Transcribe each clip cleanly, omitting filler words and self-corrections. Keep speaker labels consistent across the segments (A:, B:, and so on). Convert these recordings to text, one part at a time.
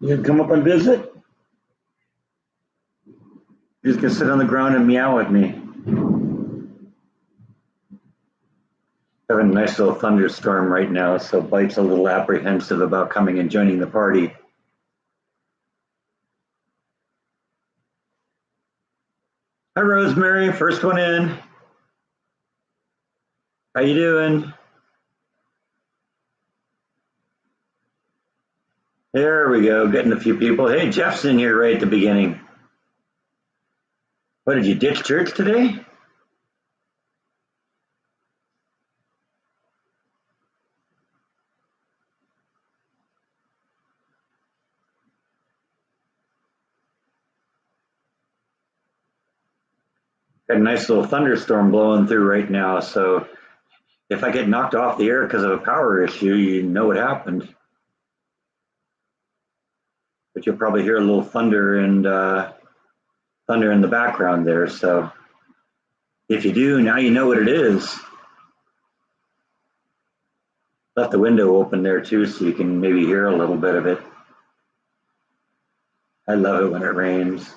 A: You can come up and visit. You just can sit on the ground and meow at me. Having a nice little thunderstorm right now, so Bite's a little apprehensive about coming and joining the party. Hi, Rosemary, first one in. How you doing? There we go, getting a few people. Hey, Jeff's in here right at the beginning. What, did you ditch church today? Got a nice little thunderstorm blowing through right now, so if I get knocked off the air because of a power issue, you know what happened. But you'll probably hear a little thunder and thunder in the background there. So if you do, now you know what it is. Left the window open there too, so you can maybe hear a little bit of it. I love it when it rains.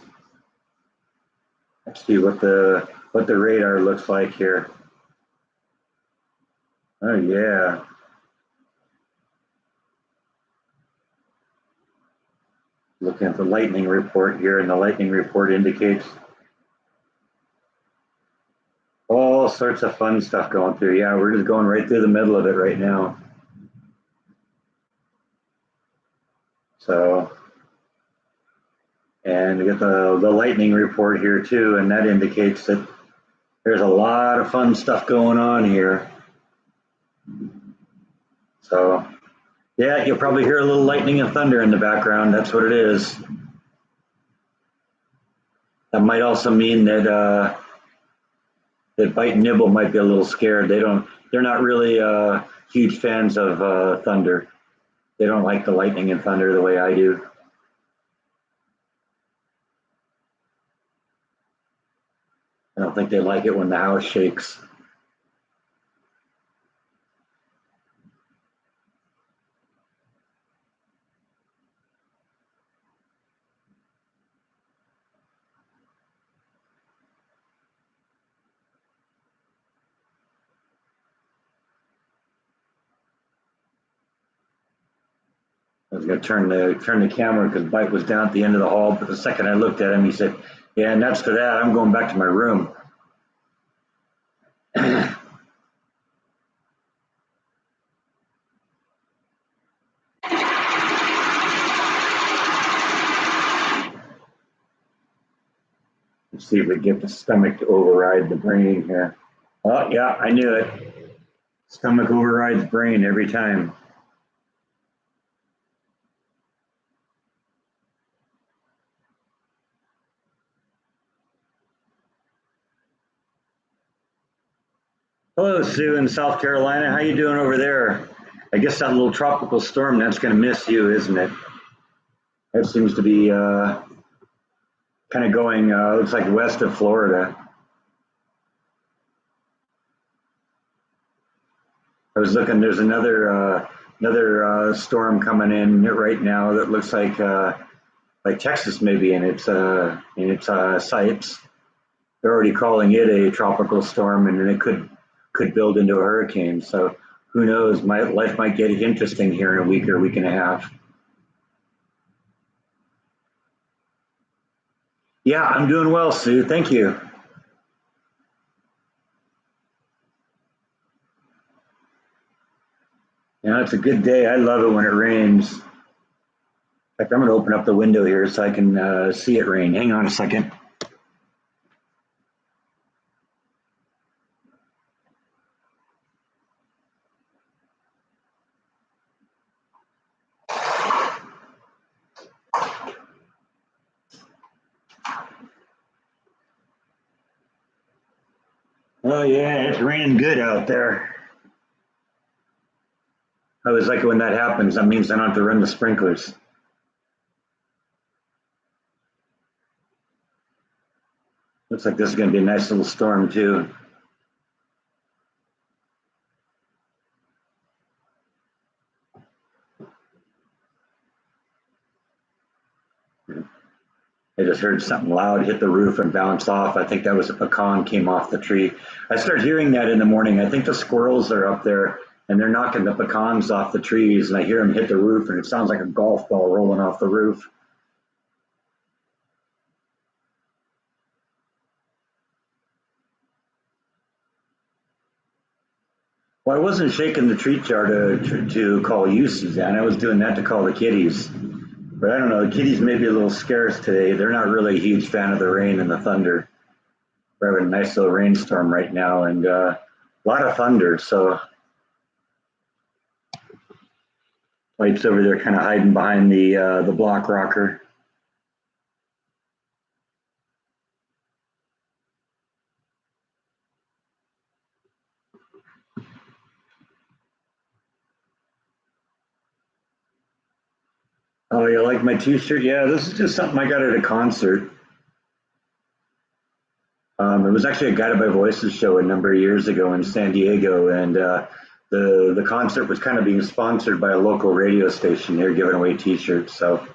A: Let's see what the radar looks like here. Oh yeah. Looking at the lightning report here, and the lightning report indicates all sorts of fun stuff going through. Yeah, we're just going right through the middle of it right now. So, and we get the lightning report here too, and that indicates that there's a lot of fun stuff going on here. So, yeah, you'll probably hear a little lightning and thunder in the background. That's what it is. That might also mean that that Bite and Nibble might be a little scared. They're not really huge fans of thunder. They don't like the lightning and thunder the way I do. I don't think they like it when the house shakes. I was going to turn the camera because Bite was down at the end of the hall, but the second I looked at him, he said, "Yeah, and that's for that. I'm going back to my room." Let's see if we get the stomach to override the brain here. Oh, yeah, I knew it. Stomach overrides brain every time. Hello, Sue in South Carolina. How you doing over there? I guess that little tropical storm, that's going to miss you, isn't it? That seems to be kind of going, looks like west of Florida. I was looking, there's another storm coming in right now that looks like Texas maybe in its sights. They're already calling it a tropical storm, and then it could build into a hurricane. So who knows? My life might get interesting here in a week or a week and a half. Yeah, I'm doing well, Sue. Thank you. Yeah, it's a good day. I love it when it rains. In fact, I'm going to open up the window here so I can see it rain. Hang on a second. Oh yeah, it's raining good out there. I always like it when that happens. That means I don't have to run the sprinklers. Looks like this is going to be a nice little storm too. just heard something loud hit the roof and bounce off. I think that was a pecan came off the tree. I start hearing that in the morning. I think the squirrels are up there and they're knocking the pecans off the trees, and I hear them hit the roof, and it sounds like a golf ball rolling off the roof. Well, I wasn't shaking the treat jar to call you, Suzanne. I was doing that to call the kitties. But I don't know, the kitties may be a little scarce today. They're not really a huge fan of the rain and the thunder. We're having a nice little rainstorm right now, and a lot of thunder, so White's over there kind of hiding behind the block rocker. Oh, you like my t-shirt? Yeah, this is just something I got at a concert. It was actually a Guided by Voices show a number of years ago in San Diego, and the concert was kind of being sponsored by a local radio station. They're giving away t-shirts, so.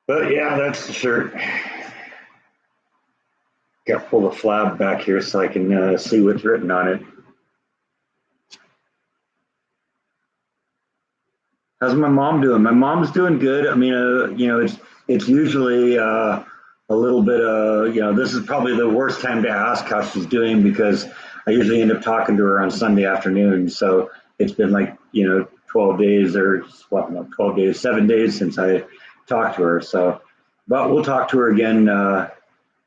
A: But yeah, that's the shirt. Got to pull the flap back here so I can see what's written on it. How's my mom doing? My mom's doing good. I mean, it's usually a little bit this is probably the worst time to ask how she's doing because I usually end up talking to her on Sunday afternoon. So it's been like 12 days or well, no, 12 days, 7 days since I talked to her. So, but we'll talk to her again,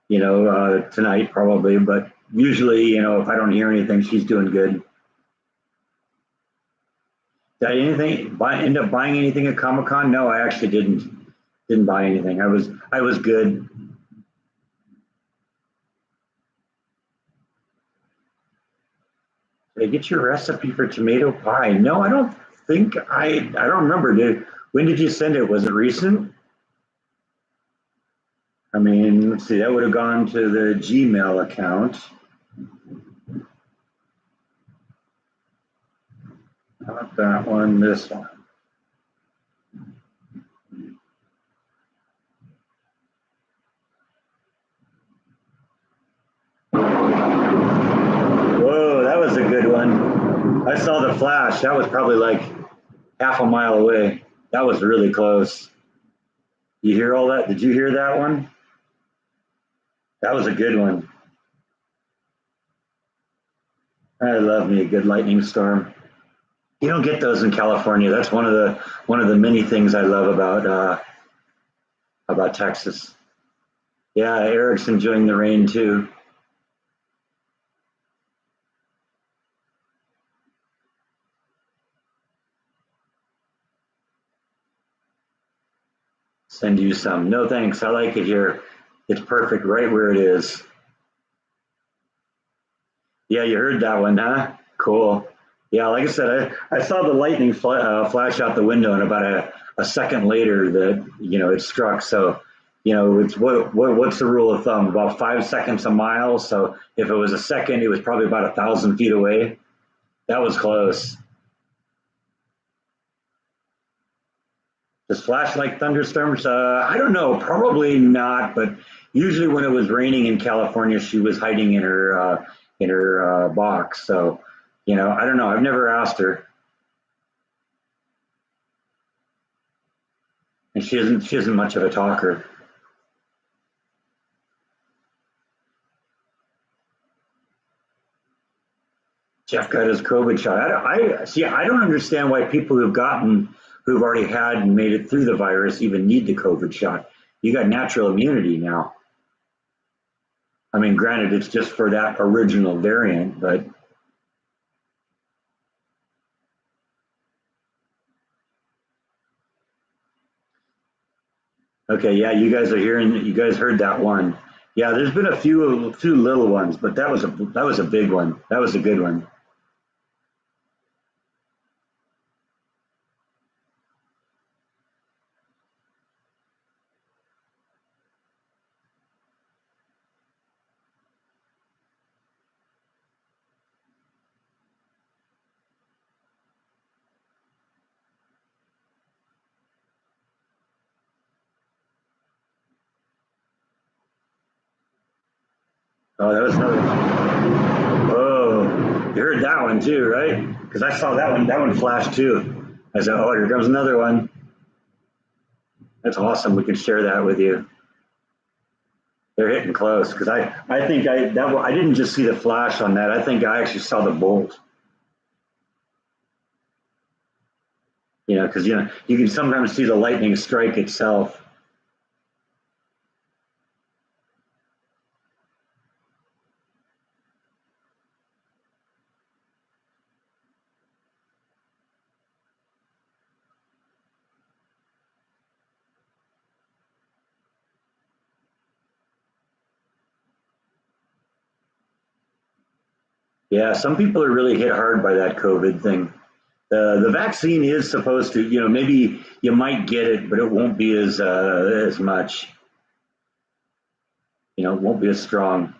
A: tonight probably. But usually, if I don't hear anything, she's doing good. Did I end up buying anything at Comic-Con? No, I actually didn't buy anything. I was good. Did I get your recipe for tomato pie? No, I don't think I don't remember. When did you send it? Was it recent? I mean, let's see, that would have gone to the Gmail account. Not that one, this one. Whoa, that was a good one. I saw the flash. That was probably like half a mile away. That was really close. You hear all that? Did you hear that one? That was a good one. I love me a good lightning storm. You don't get those in California. That's one of the many things I love about Texas. Yeah, Eric's enjoying the rain too. Send you some. No thanks. I like it here. It's perfect right where it is. Yeah, you heard that one, huh? Cool. Yeah, like I said, I saw the lightning flash out the window, and about a second later, that it struck. So, it's what's the rule of thumb? About 5 seconds a mile. So if it was a second, it was probably about 1,000 feet away. That was close. Does flash like thunderstorms? I don't know. Probably not. But usually, when it was raining in California, she was hiding in her box. So, I don't know. I've never asked her, and she isn't much of a talker. Jeff got his COVID shot. I see. I don't understand why people who've already had and made it through the virus even need the COVID shot. You got natural immunity now. I mean, granted, it's just for that original variant, but okay, yeah, you guys heard that one. Yeah, there's been a few little ones, but that was a big one. That was a good one. Oh, that was another. Oh, you heard that one too, right? Because I saw that one. That one flashed too. I said, "Oh, here comes another one." That's awesome. We can share that with you. They're hitting close because I think I didn't just see the flash on that. I think I actually saw the bolt. Because you can sometimes see the lightning strike itself. Yeah, some people are really hit hard by that COVID thing. The vaccine is supposed to, maybe you might get it, but it won't be as much. It won't be as strong.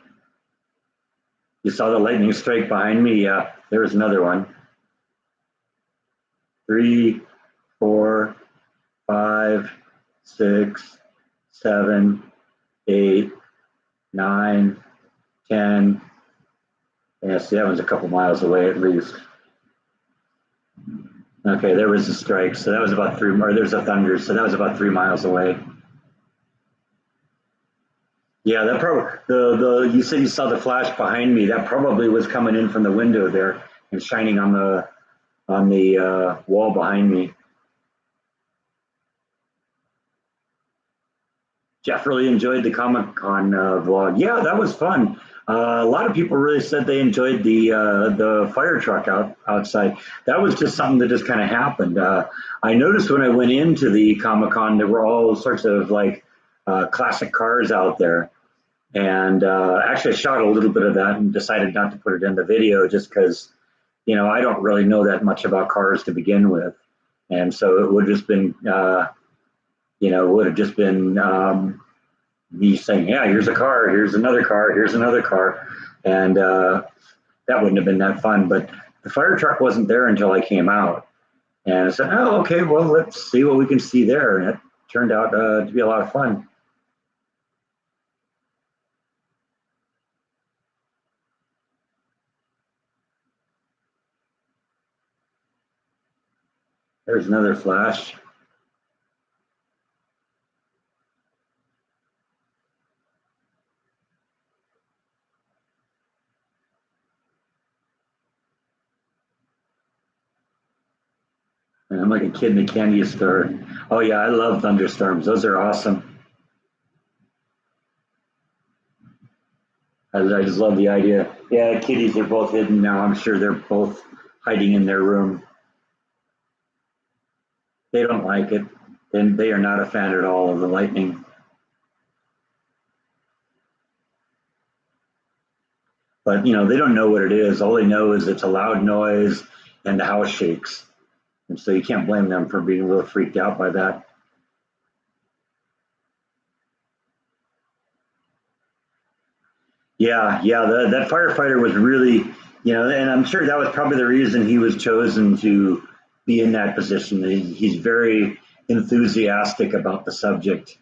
A: You saw the lightning strike behind me. Yeah, there was another one. 3, 4, 5, 6, 7, 8, 9, 10. Yeah, see, that one's a couple miles away at least. Okay, there was a strike, so that was about 3, or there's a thunder, so that was about 3 miles away. Yeah, that probably the you said you saw the flash behind me. That probably was coming in from the window there and shining on the wall behind me. Jeff really enjoyed the Comic Con vlog. Yeah, that was fun. A lot of people really said they enjoyed the fire truck outside. That was just something that just kind of happened. I noticed when I went into the Comic Con, there were all sorts of like classic cars out there, and actually I shot a little bit of that and decided not to put it in the video just because I don't really know that much about cars to begin with, and so it would have just been me saying, yeah, here's a car, here's another car, here's another car. And that wouldn't have been that fun. But the fire truck wasn't there until I came out. And I said, oh, okay, well, let's see what we can see there. And it turned out to be a lot of fun. There's another flash. And I'm like a kid in a candy store. Oh, yeah, I love thunderstorms. Those are awesome. I just love the idea. Yeah, kitties are both hidden now. I'm sure they're both hiding in their room. They don't like it, and they are not a fan at all of the lightning. But they don't know what it is. All they know is it's a loud noise and the house shakes, and so you can't blame them for being a little freaked out by that. Yeah, yeah, that firefighter was really, and I'm sure that was probably the reason he was chosen to be in that position. He's very enthusiastic about the subject.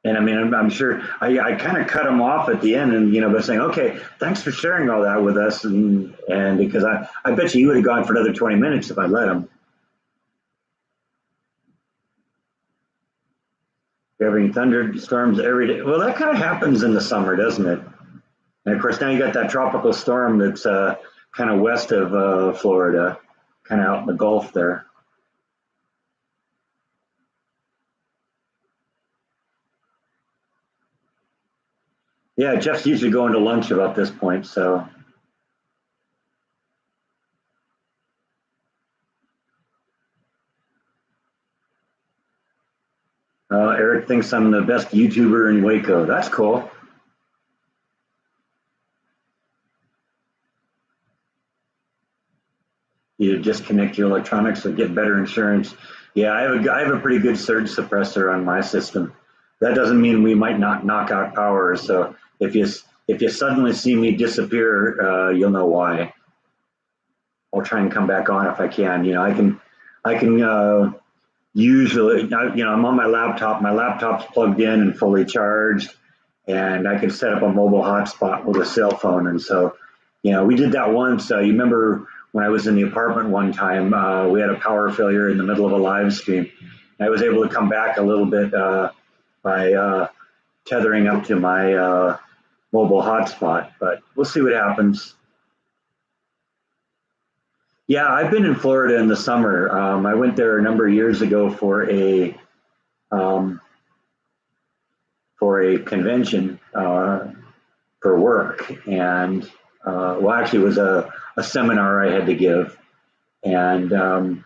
A: And I mean, I'm sure I kind of cut him off at the end, and by saying, "Okay, thanks for sharing all that with us," and because I bet you he would have gone for another 20 minutes if I let him. Having thunderstorms every day. Well, that kind of happens in the summer, doesn't it? And of course, now you got that tropical storm that's kind of west of Florida, kind of out in the Gulf there. Yeah, Jeff's usually going to lunch about this point, so Eric thinks I'm the best YouTuber in Waco. That's cool. You disconnect your electronics or get better insurance. Yeah, I have a pretty good surge suppressor on my system. That doesn't mean we might not knock out power. So if you suddenly see me disappear, you'll know why. I'll try and come back on if I can. I can usually, I'm on my laptop. My laptop's plugged in and fully charged, and I could set up a mobile hotspot with a cell phone. And so, we did that once. You remember when I was in the apartment one time, we had a power failure in the middle of a live stream. I was able to come back a little bit by tethering up to my mobile hotspot, but we'll see what happens. Yeah, I've been in Florida in the summer. I went there a number of years ago um, for a convention for work, and well, actually, it was a seminar I had to give, and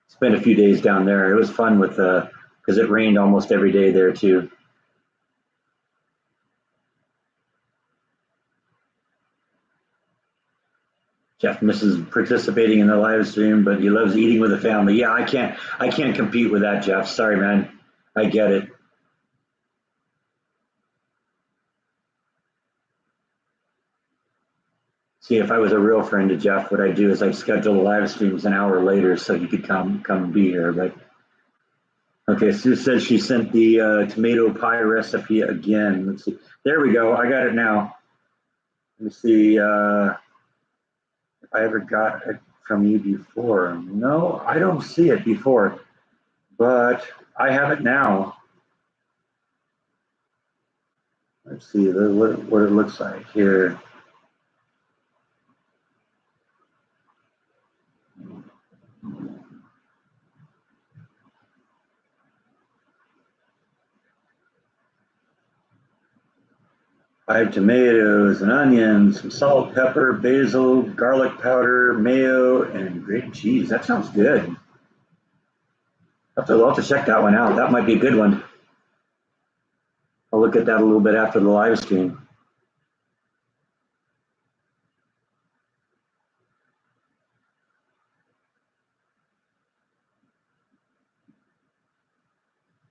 A: spent a few days down there. It was fun because it rained almost every day there too. Jeff misses participating in the live stream, but he loves eating with the family. Yeah, I can't compete with that, Jeff. Sorry, man. I get it. See, if I was a real friend to Jeff, what I'd do is I'd schedule the live streams an hour later so he could come be here. But okay, Sue says she sent the tomato pie recipe again. Let's see. There we go. I got it now. Let me see if I ever got it from you before. No, I don't see it before, but I have it now. Let's see what it looks like here. I have tomatoes and onions, some salt, pepper, basil, garlic powder, mayo, and grated cheese. That sounds good. I'll have to check that one out. That might be a good one. I'll look at that a little bit after the live stream.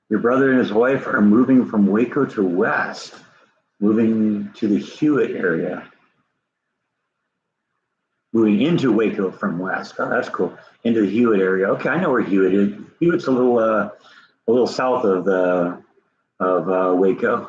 A: Your brother and his wife are moving from Waco to West, moving to the Hewitt area. Moving into Waco from West. Oh, that's cool. Into the Hewitt area. Okay, I know where Hewitt is. Hewitt's a little south of Waco.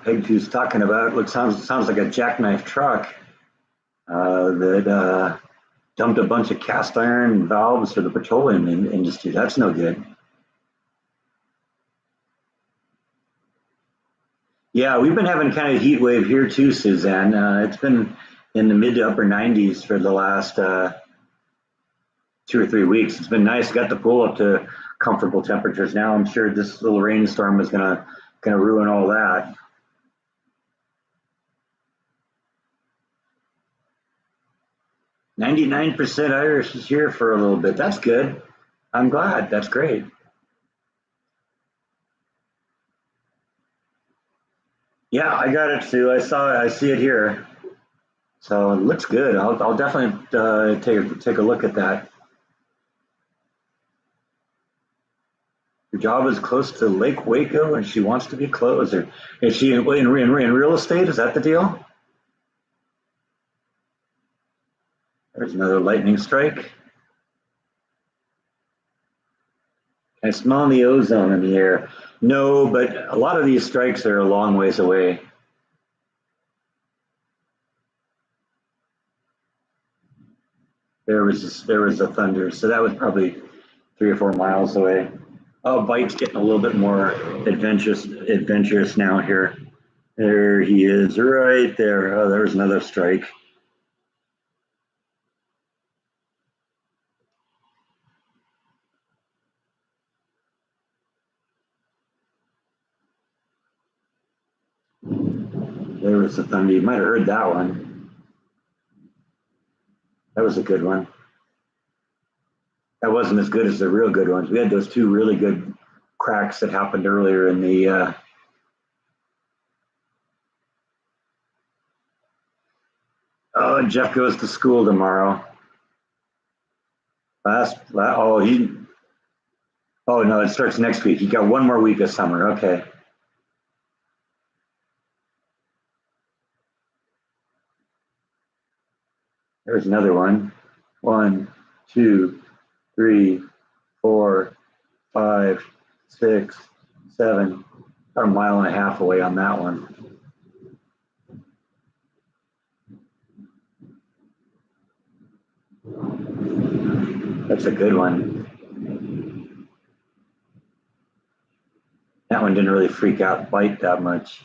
A: Peg two's talking about sounds like a jackknife truck that dumped a bunch of cast iron valves for the petroleum industry. That's no good. Yeah, we've been having kind of a heat wave here too, Suzanne. It's been in the mid to upper 90s for the last 2 or 3 weeks. It's been nice. Got the pool up to comfortable temperatures now. I'm sure this little rainstorm is gonna ruin all that. 99% Irish is here for a little bit. That's good. I'm glad. That's great. Yeah, I got it too. I see it here. So it looks good. I'll definitely take a look at that. Your job is close to Lake Waco, and she wants to be closer. Is she in real estate? Is that the deal? There's another lightning strike. I smell the ozone in the air. No, but a lot of these strikes are a long ways away. There was a thunder, so that was probably 3 or 4 miles away. Oh, Bite's getting a little bit more adventurous now here. There he is, right there. Oh, there's another strike. There was the thunder. You might have heard that one. That was a good one. That wasn't as good as the real good ones. We had those two really good cracks that happened earlier in the. Oh, Jeff goes to school tomorrow. Oh, oh no, it starts next week. He got one more week of summer. Okay. There's another one. 1, 2, 3, 4, 5, 6, 7. About a mile and a half away on that one. That's a good one. That one didn't really freak out bite that much.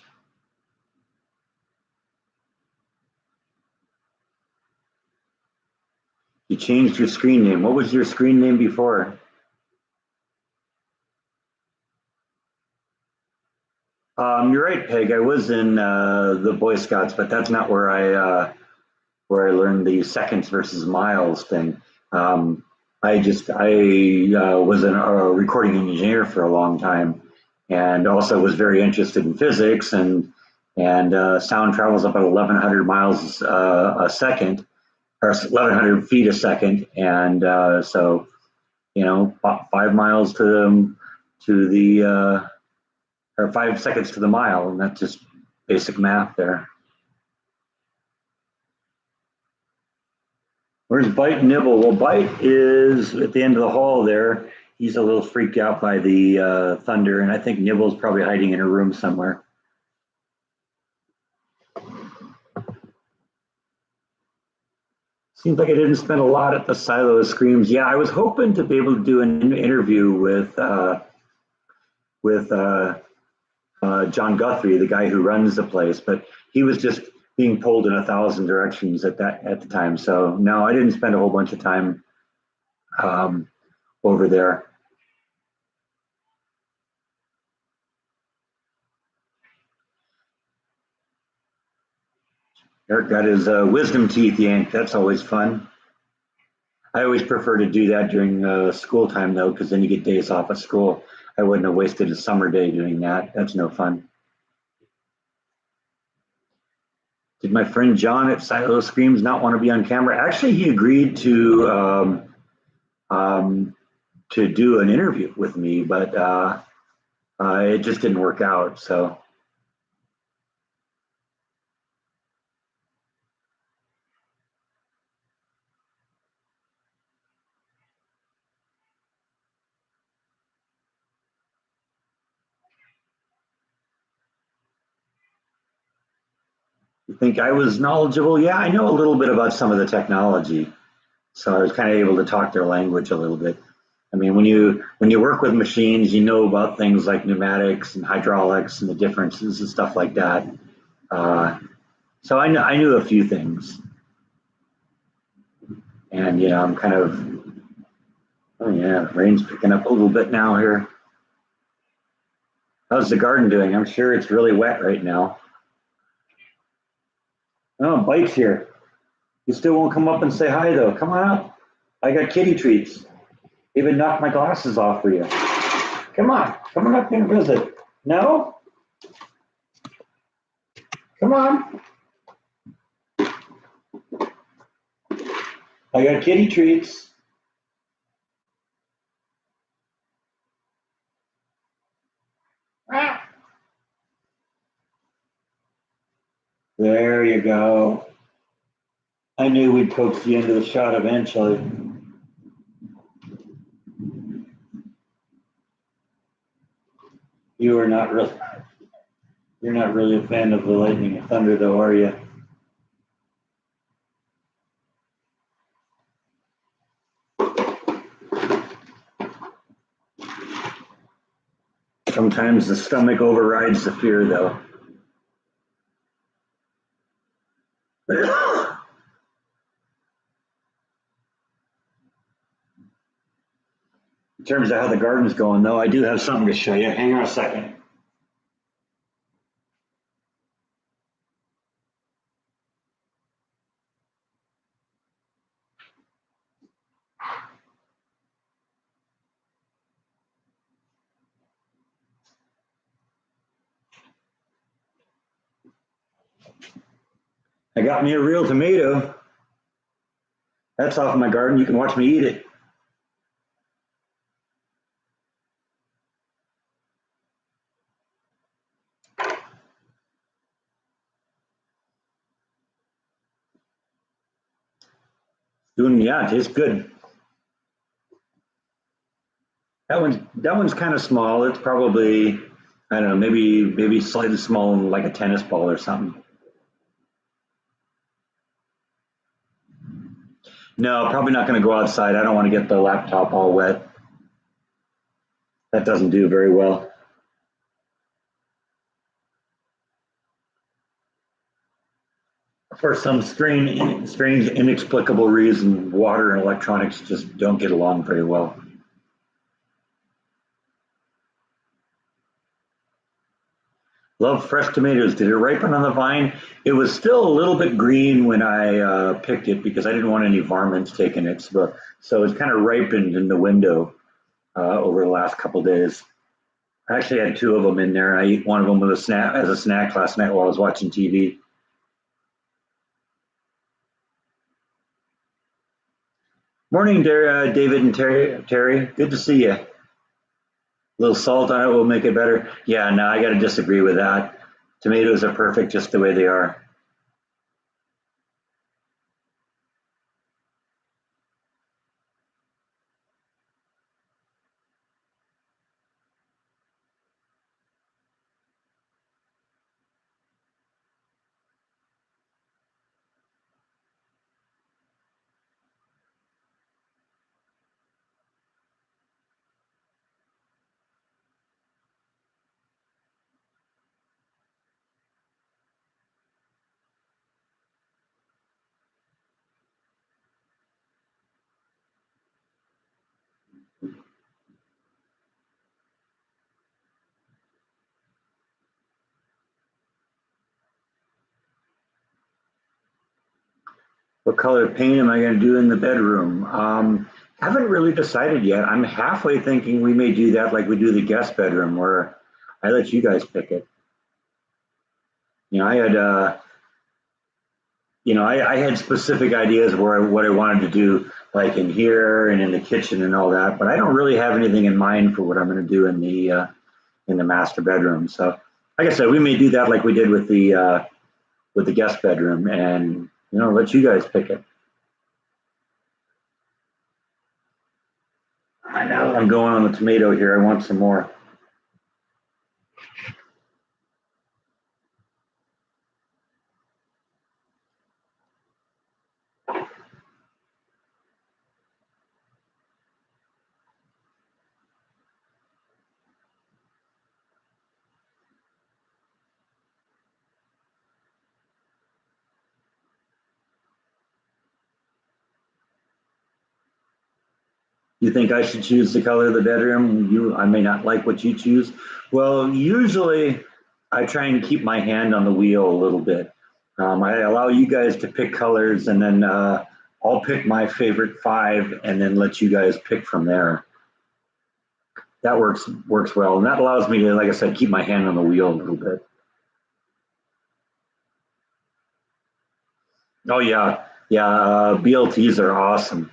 A: You changed your screen name. What was your screen name before? You're right, Peg. I was in the Boy Scouts, but that's not where I learned the seconds versus miles thing. I was a recording engineer for a long time, and also was very interested in physics, and sound travels about 1,100 miles a second, or 1,100 feet a second, and so 5 miles to the or 5 seconds to the mile, and that's just basic math there. Where's Bite and Nibble? Well, Bite is at the end of the hall there. He's a little freaked out by the thunder, and I think Nibble's probably hiding in a room somewhere. Seems like I didn't spend a lot at the Silo of Screams. Yeah, I was hoping to be able to do an interview with John Guthrie, the guy who runs the place, but he was just being pulled in 1,000 directions at the time. So no, I didn't spend a whole bunch of time over there. Eric got his wisdom teeth yanked. That's always fun. I always prefer to do that during school time, though, because then you get days off at school. I wouldn't have wasted a summer day doing that. That's no fun. Did my friend John at Silo Screams not want to be on camera? Actually, he agreed to do an interview with me, but it just didn't work out. So. You think I was knowledgeable? Yeah, I know a little bit about some of the technology, so I was kind of able to talk their language a little bit. I mean, when you work with machines, you know about things like pneumatics and hydraulics and the differences and stuff like that. So I knew a few things, and I'm kind of, oh yeah, rain's picking up a little bit now here. How's the garden doing? I'm sure it's really wet right now. Oh, Bite's here. You still won't come up and say hi though. Come on up. I got kitty treats. Even knocked my glasses off for you. Come on up here and visit. No? Come on. I got kitty treats. There you go. I knew we'd coax you into the shot eventually. You're not really a fan of the lightning and thunder though, are you? Sometimes the stomach overrides the fear though. In terms of how the garden's going though, I do have something to show you. Hang on a second. I got me a real tomato. That's off my garden. You can watch me eat it. Yeah, it tastes good. That one's kind of small. It's probably, I don't know, maybe slightly small, like a tennis ball or something. No, probably not going to go outside. I don't want to get the laptop all wet. That doesn't do very well. For some strange, inexplicable reason, water and electronics just don't get along very well. Love fresh tomatoes. Did it ripen on the vine? It was still a little bit green when I picked it because I didn't want any varmints taking it. So it's kind of ripened in the window over the last couple days. I actually had two of them in there. I ate one of them with a snack as a snack last night while I was watching TV. Morning, David and Terry. Good to see you. A little salt on it will make it better. Yeah, no, I got to disagree with that. Tomatoes are perfect just the way they are. What color paint am I going to do in the bedroom? Haven't really decided yet. I'm halfway thinking we may do that like we do the guest bedroom, where I let you guys pick it. You know, I had I had specific ideas where what I wanted to do, like in here and in the kitchen and all that, but I don't really have anything in mind for what I'm going to do in the master bedroom. So, like I said, we may do that like we did with the guest bedroom, and let you guys pick it. I know I'm going on the tomato here. I want some more. You think I should choose the color of the bedroom? I may not like what you choose. Well, usually I try and keep my hand on the wheel a little bit. I allow you guys to pick colors, and then I'll pick my favorite five, and then let you guys pick from there. That works well, and that allows me to, like I said, keep my hand on the wheel a little bit. Oh yeah, yeah. BLTs are awesome.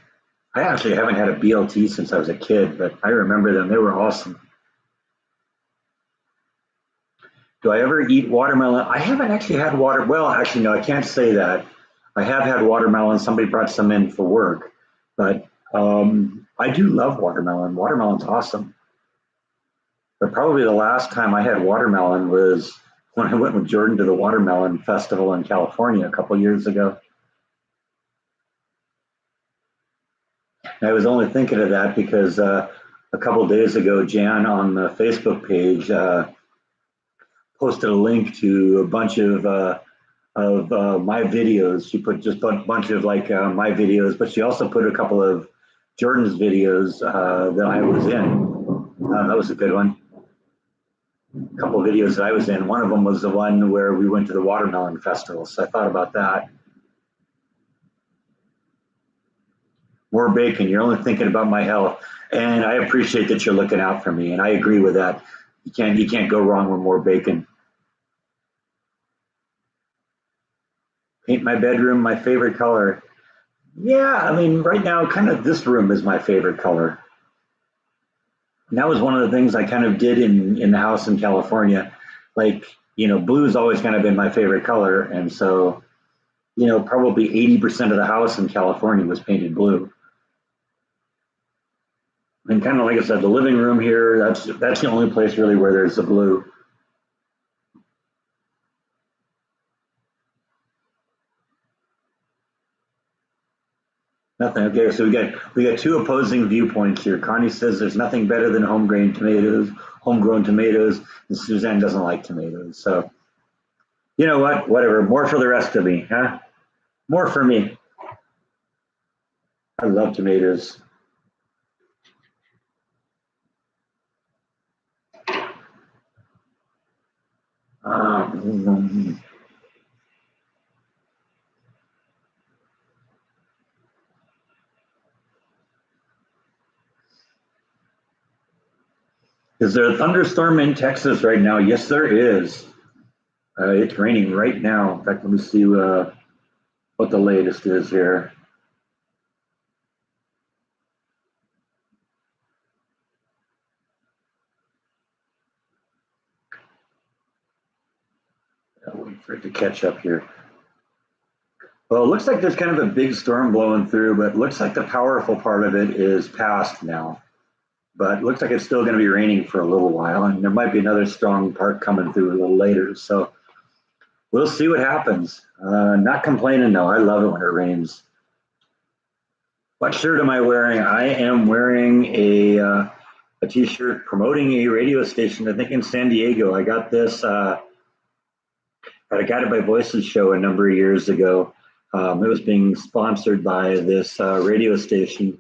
A: I actually haven't had a BLT since I was a kid, but I remember them. They were awesome. Do I ever eat watermelon? I haven't actually had water. Well, actually, no, I can't say that. I have had watermelon. Somebody brought some in for work, but I do love watermelon. Watermelon's awesome. But probably the last time I had watermelon was when I went with Jordan to the Watermelon Festival in California a couple years ago. And I was only thinking of that because a couple days ago, Jan on the Facebook page posted a link to a bunch of my videos. She put just a bunch of my videos, but she also put a couple of Jordan's videos that I was in. That was a good one. A couple of videos that I was in. One of them was the one where we went to the Watermelon Festival. So I thought about that. More bacon. You're only thinking about my health, and I appreciate that you're looking out for me, and I agree with that. You can't go wrong with more bacon. Paint my bedroom my favorite color. Yeah, I mean, right now, kind of this room is my favorite color. And that was one of the things I kind of did in the house in California. Like, blue's always kind of been my favorite color, and so probably 80% of the house in California was painted blue. And kind of like I said, the living room here, that's the only place really where there's the blue. Nothing. Okay, so we got two opposing viewpoints here. Connie says there's nothing better than homegrown tomatoes, and Suzanne doesn't like tomatoes. So you know what? Whatever. More for the rest of me, huh? More for me. I love tomatoes. Um, is there a thunderstorm in Texas right now? Yes, there is. It's raining right now. In fact, let me see what the latest is here. I'll wait for it to catch up here. Well, it looks like there's kind of a big storm blowing through, but it looks like the powerful part of it is past now. But it looks like it's still going to be raining for a little while, and there might be another strong part coming through a little later. So we'll see what happens. Not complaining though. I love it when it rains. What shirt am I wearing? I am wearing a t-shirt promoting a radio station. I think in San Diego. I got this at a Guided by Voices show a number of years ago. It was being sponsored by this radio station,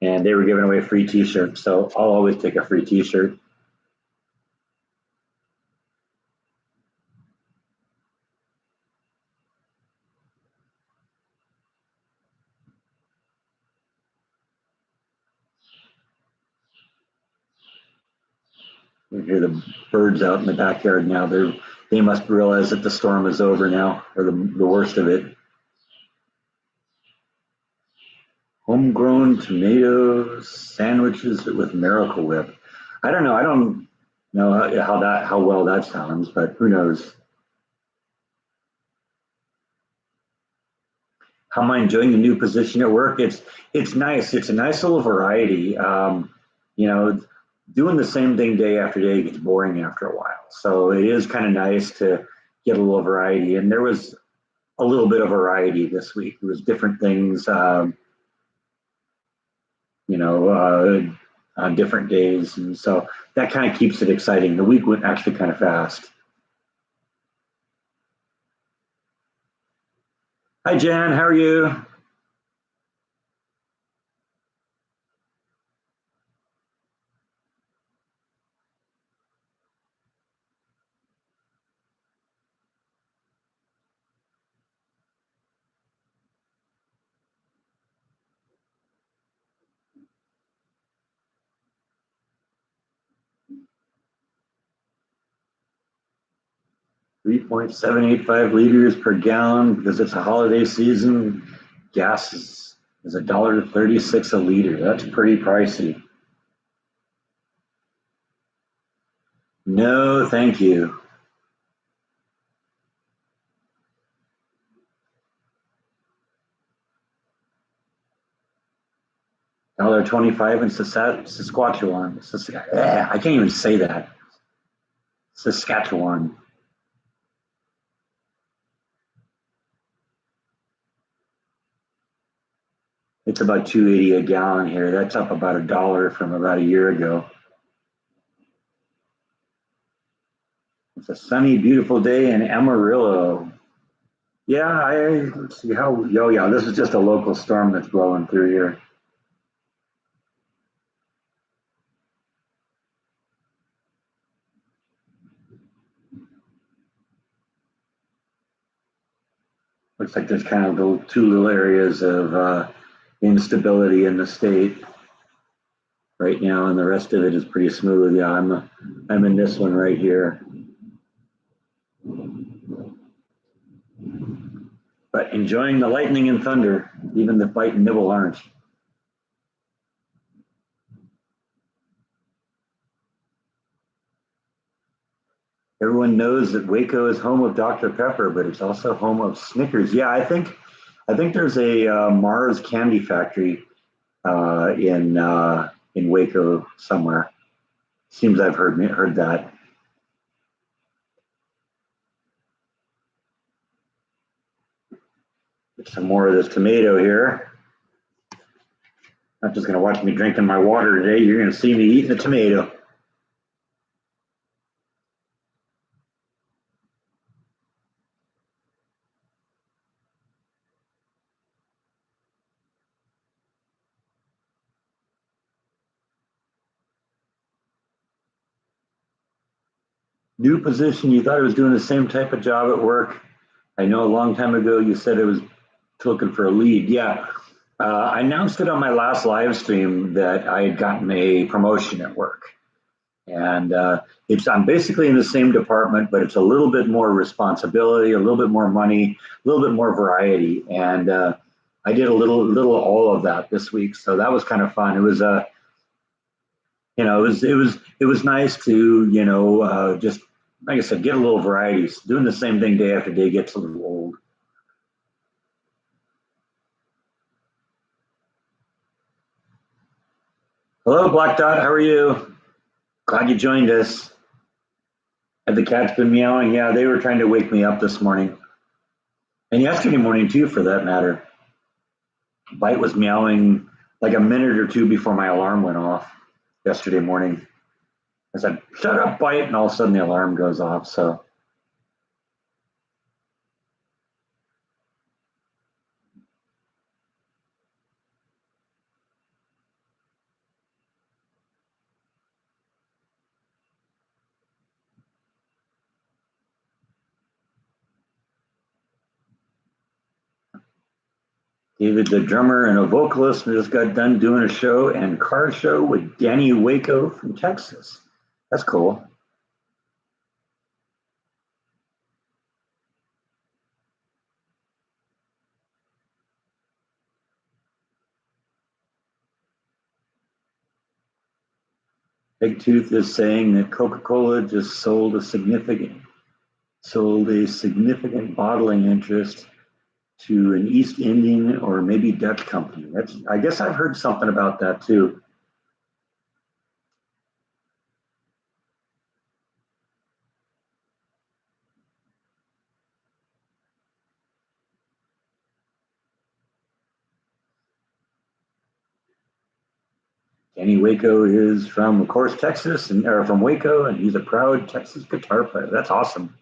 A: and they were giving away free T-shirts. So I'll always take a free T-shirt. We hear the birds out in the backyard now. They must realize that the storm is over now, or the worst of it. Homegrown tomatoes sandwiches with Miracle Whip. I don't know. I don't know how well that sounds, but who knows? How am I enjoying the new position at work? It's nice. It's a nice little variety. You know, doing the same thing day after day gets boring after a while. So it is kind of nice to get a little variety. And there was a little bit of variety this week. It was different things. You know, on different days, and so that kind of keeps it exciting. The week went actually kind of fast. Hi, Jan. How are you? 3.785 liters per gallon because it's a holiday season. Gas is $1.36 a liter. That's pretty pricey. No, thank you. $1.25 in Saskatchewan. I can't even say that. Saskatchewan. It's about 2.80 a gallon here. That's up about $1 from about a year ago. It's a sunny, beautiful day in Amarillo. Yeah, let's see how. Oh, yeah, this is just a local storm that's blowing through here. Looks like there's kind of two little areas of instability in the state right now, and the rest of it is pretty smooth. Yeah, I'm in this one right here. but enjoying the lightning and thunder. Even the bite and nibble aren't. Everyone knows that Waco is home of Dr. Pepper, but it's also home of Snickers. Yeah, I think there's a Mars candy factory in Waco somewhere. Seems I've heard that. Get some more of this tomato here. Not just gonna watch me drinking my water today. You're gonna see me eating a tomato. New position. You thought I was doing the same type of job at work. I know a long time ago you said it was looking for a lead. Yeah. I announced it on my last live stream that I had gotten a promotion at work. And I'm basically in the same department, but it's a little bit more responsibility, a little bit more money, a little bit more variety. And I did a little all of that this week. So that was kind of fun. It was it was nice to, just like I said, get a little variety. Doing the same thing day after day gets a little old. Hello, Black Dot. How are you? Glad you joined us. Have the cats been meowing? Yeah, they were trying to wake me up this morning. And yesterday morning, too, for that matter. Bite was meowing like a minute or two before my alarm went off yesterday morning. I said, "Shut up, Bite," and all of a sudden the alarm goes off. So David, the drummer and a vocalist, just got done doing a show and car show with Danny Waco from Texas. That's cool. Big Tooth is saying that Coca-Cola just sold a significant bottling interest to an East Indian or maybe Dutch company. I guess I've heard something about that too. Danny Waco is from, of course, Texas, or from Waco, and he's a proud Texas guitar player. That's awesome.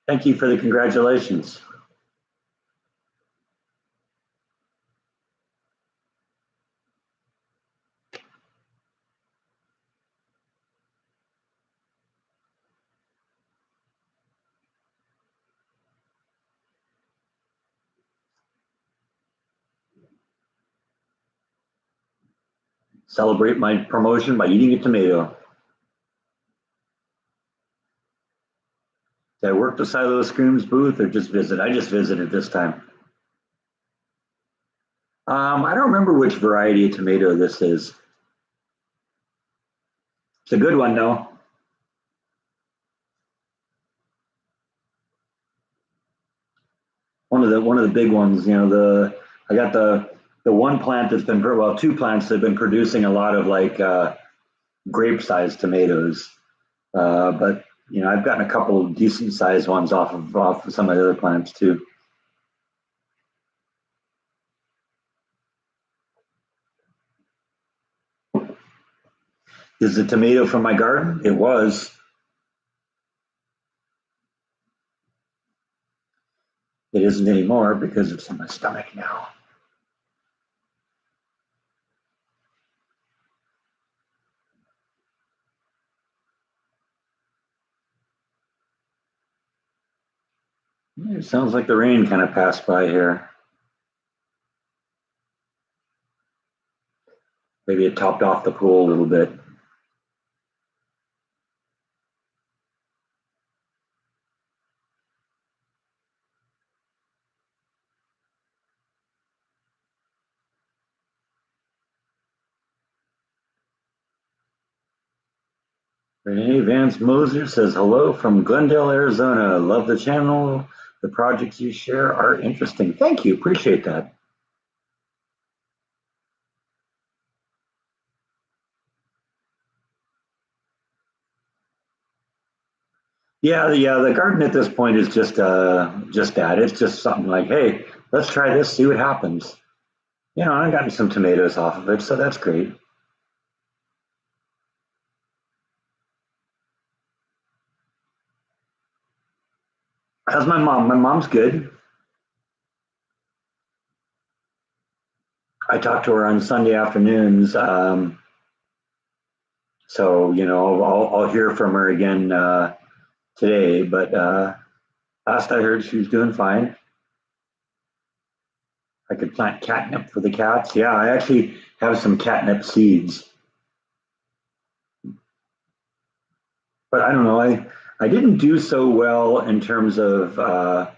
A: Thank you for the congratulations. Celebrate my promotion by eating a tomato. Did I work the Silo Screams booth or just visit? I just visited this time. I don't remember which variety of tomato this is. It's a good one, though. One of the big ones. I got the one plant that's been, well, two plants that have been producing a lot of like grape-sized tomatoes. But I've gotten a couple of decent-sized ones off of some of the other plants too. Is the tomato from my garden? It was. It isn't anymore because it's in my stomach now. It sounds like the rain kind of passed by here. Maybe it topped off the pool a little bit. Renee Vance Moser says hello from Glendale, Arizona. Love the channel. The projects you share are interesting. Thank you. Appreciate that. The garden at this point is just that. It's just something like, hey, let's try this, see what happens. I've gotten some tomatoes off of it, so that's great. How's my mom? My mom's good. I talk to her on Sunday afternoons, so I'll hear from her again today. But last I heard, she was doing fine. I could plant catnip for the cats. Yeah, I actually have some catnip seeds, but I don't know. I didn't do so well in terms of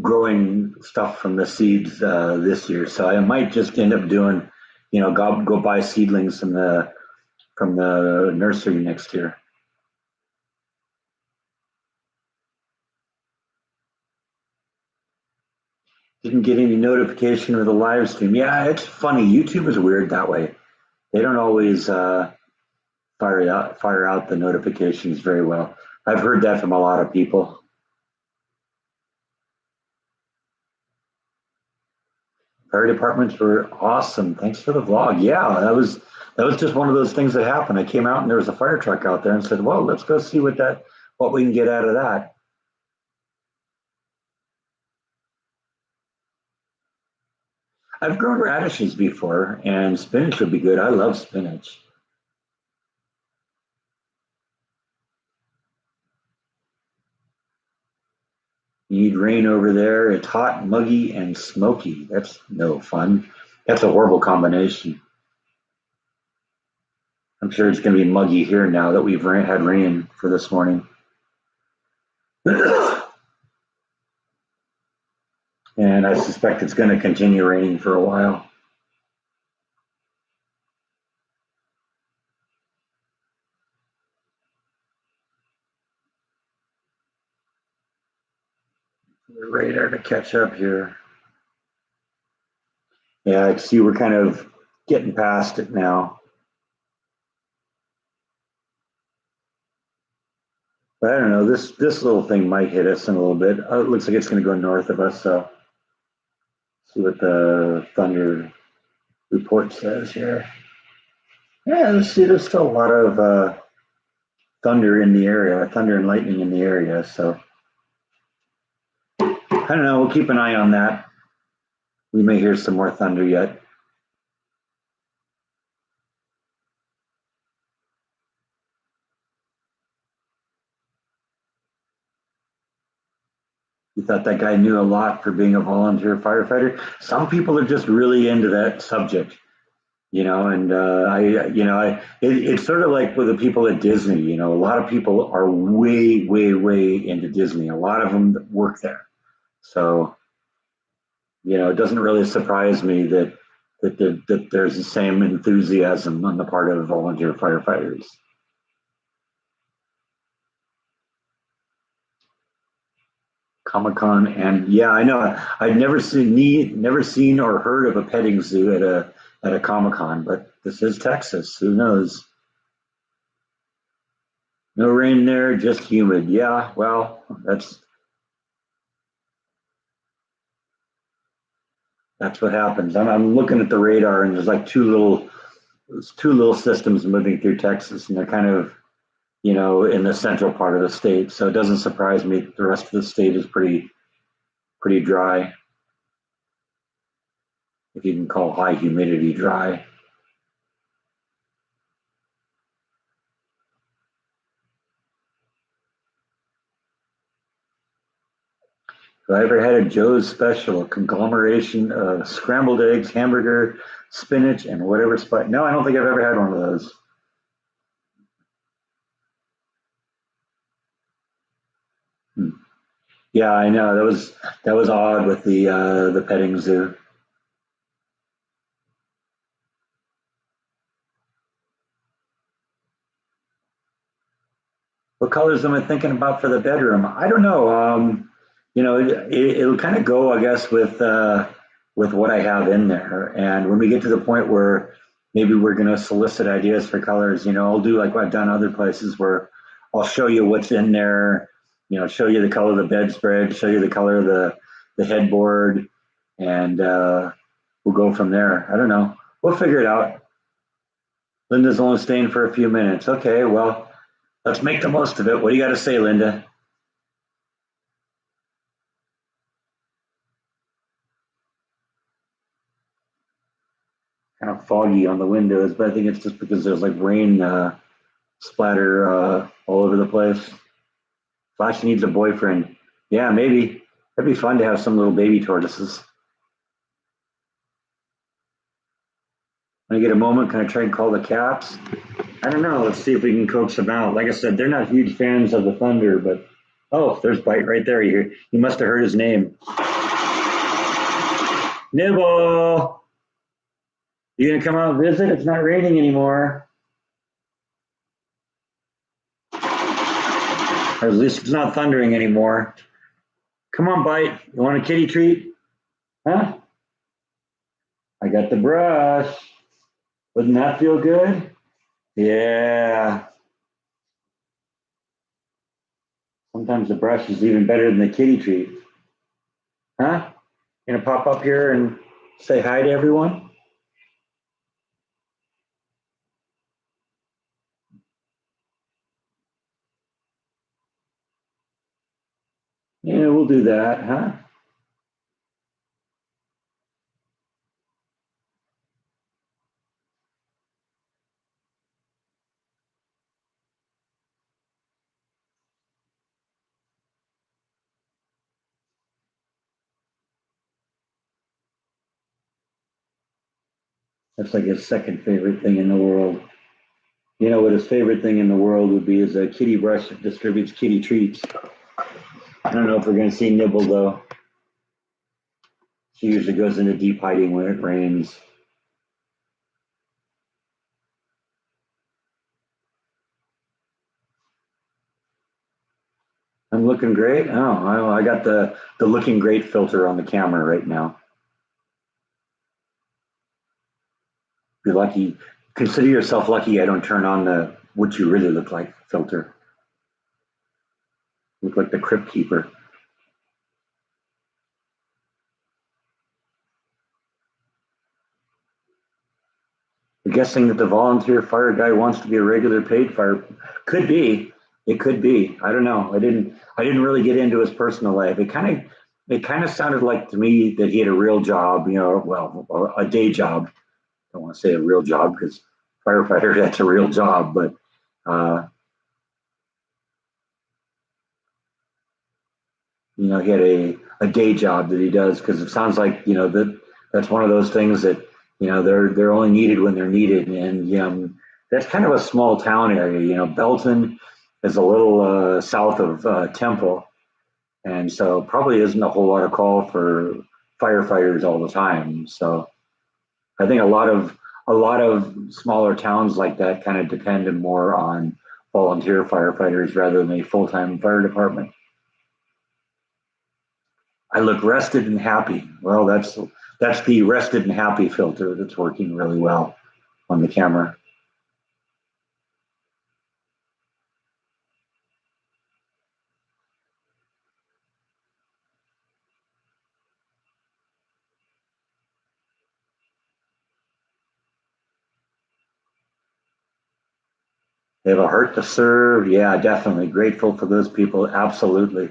A: growing stuff from the seeds this year, so I might just end up doing, go buy seedlings from the nursery next year. Didn't get any notification of the live stream. Yeah, it's funny. YouTube is weird that way. They don't always fire out the notifications very well. I've heard that from a lot of people. Fire departments were awesome. Thanks for the vlog. Yeah, that was just one of those things that happened. I came out and there was a fire truck out there and said, "Well, let's go see what we can get out of that." I've grown radishes before, and spinach would be good. I love spinach. You need rain over there. It's hot, muggy, and smoky. That's no fun. That's a horrible combination. I'm sure it's going to be muggy here now that we've had rain for this morning. And I suspect it's going to continue raining for a while. The radar to catch up here. Yeah, I see we're kind of getting past it now. But I don't know. This little thing might hit us in a little bit. It looks like it's going to go north of us. So see what the thunder report says here. Yeah, let's see. There's still a lot of thunder in the area, thunder and lightning in the area. So I don't know. We'll keep an eye on that. We may hear some more thunder yet. You thought that guy knew a lot for being a volunteer firefighter. Some people are just really into that subject, and it's sort of like with the people at Disney. A lot of people are way, way, way into Disney. A lot of them work there, so it doesn't really surprise me that there's the same enthusiasm on the part of volunteer firefighters. Comic-Con, and yeah, I know. I've never seen or heard of a petting zoo at a Comic-Con, but this is Texas. Who knows? No rain there, just humid. Yeah, well, that's what happens. I'm looking at the radar, and there's two little systems moving through Texas, and they're kind of in the central part of the state. So it doesn't surprise me that the rest of the state is pretty dry, if you can call high humidity dry. I ever had a Joe's special, a conglomeration of scrambled eggs, hamburger, spinach, and whatever spice. No, I don't think I've ever had one of those. Hmm. Yeah, I know that was odd with the petting zoo. What colors am I thinking about for the bedroom? I don't know. It'll kind of go, I guess, with what I have in there. And when we get to the point where maybe we're going to solicit ideas for colors, I'll do like what I've done other places where I'll show you what's in there. Show you the color of the bedspread, show you the color of the headboard, and we'll go from there. I don't know. We'll figure it out. Linda's only staying for a few minutes. Okay, well, let's make the most of it. What do you got to say, Linda? Kind of foggy on the windows, but I think it's just because there's like rain splatter all over the place. Flash needs a boyfriend. Yeah, maybe. That'd be fun to have some little baby tortoises. When I get a moment, can I try and call the caps? I don't know. Let's see if we can coax them out. Like I said, they're not huge fans of the Thunder, but oh, there's Bite right there. You must have heard his name. Nibble! You gonna come out and visit? It's not raining anymore. Or at least it's not thundering anymore. Come on, Bite. You want a kitty treat? Huh? I got the brush. Wouldn't that feel good? Yeah. Sometimes the brush is even better than the kitty treat. Huh? You gonna pop up here and say hi to everyone? Yeah, we'll do that, huh? That's like his second favorite thing in the world. You know what his favorite thing in the world would be is a kitty brush that distributes kitty treats. I don't know if we're gonna see Nibble though. She usually goes into deep hiding when it rains. I'm looking great. Oh, I got the looking great filter on the camera right now. You're lucky. Consider yourself lucky I don't turn on the what you really look like filter. Look like the crypt keeper. I'm guessing that the volunteer fire guy wants to be a regular paid fire. Could be. It could be. I don't know. I didn't really get into his personal life. It kind of sounded like to me that he had a real job, well, a day job. I don't want to say a real job because firefighter, that's a real job, but uh, he had a day job that he does because it sounds like that's one of those things that they're only needed when they're needed, and that's kind of a small town area. Belton is a little south of Temple, and so probably isn't a whole lot of call for firefighters all the time. So I think a lot of smaller towns like that kind of depend more on volunteer firefighters rather than a full-time fire department. I look rested and happy. Well, that's the rested and happy filter that's working really well on the camera. They have a heart to serve. Yeah, definitely grateful for those people. Absolutely.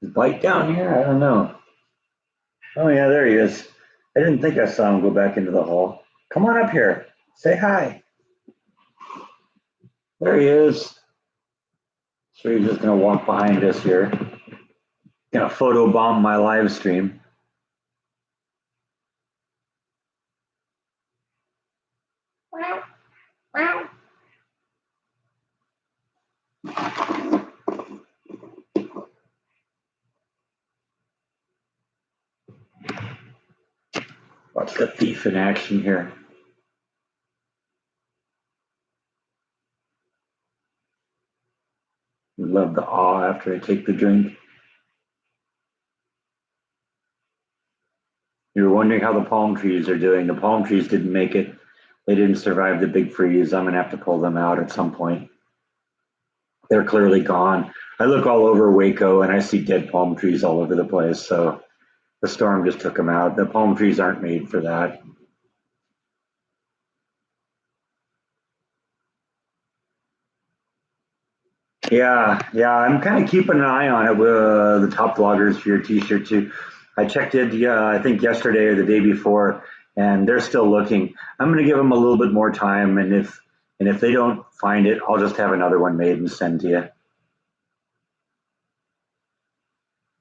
A: Is Bite down here? I don't know. Oh yeah, there he is. I didn't think I saw him go back into the hall. Come on up here. Say hi. There he is. So he's just gonna walk behind us here. Gonna photo bomb my live stream. Watch the thief in action here. Love the awe after I take the drink. You were wondering how the palm trees are doing. The palm trees didn't make it. They didn't survive the big freeze. I'm gonna have to pull them out at some point. They're clearly gone. I look all over Waco and I see dead palm trees all over the place. So the storm just took them out. The palm trees aren't made for that. Yeah, I'm kind of keeping an eye on it with the top vloggers for your T-shirt too. I checked it, I think yesterday or the day before, and they're still looking. I'm going to give them a little bit more time, and if they don't find it, I'll just have another one made and send to you.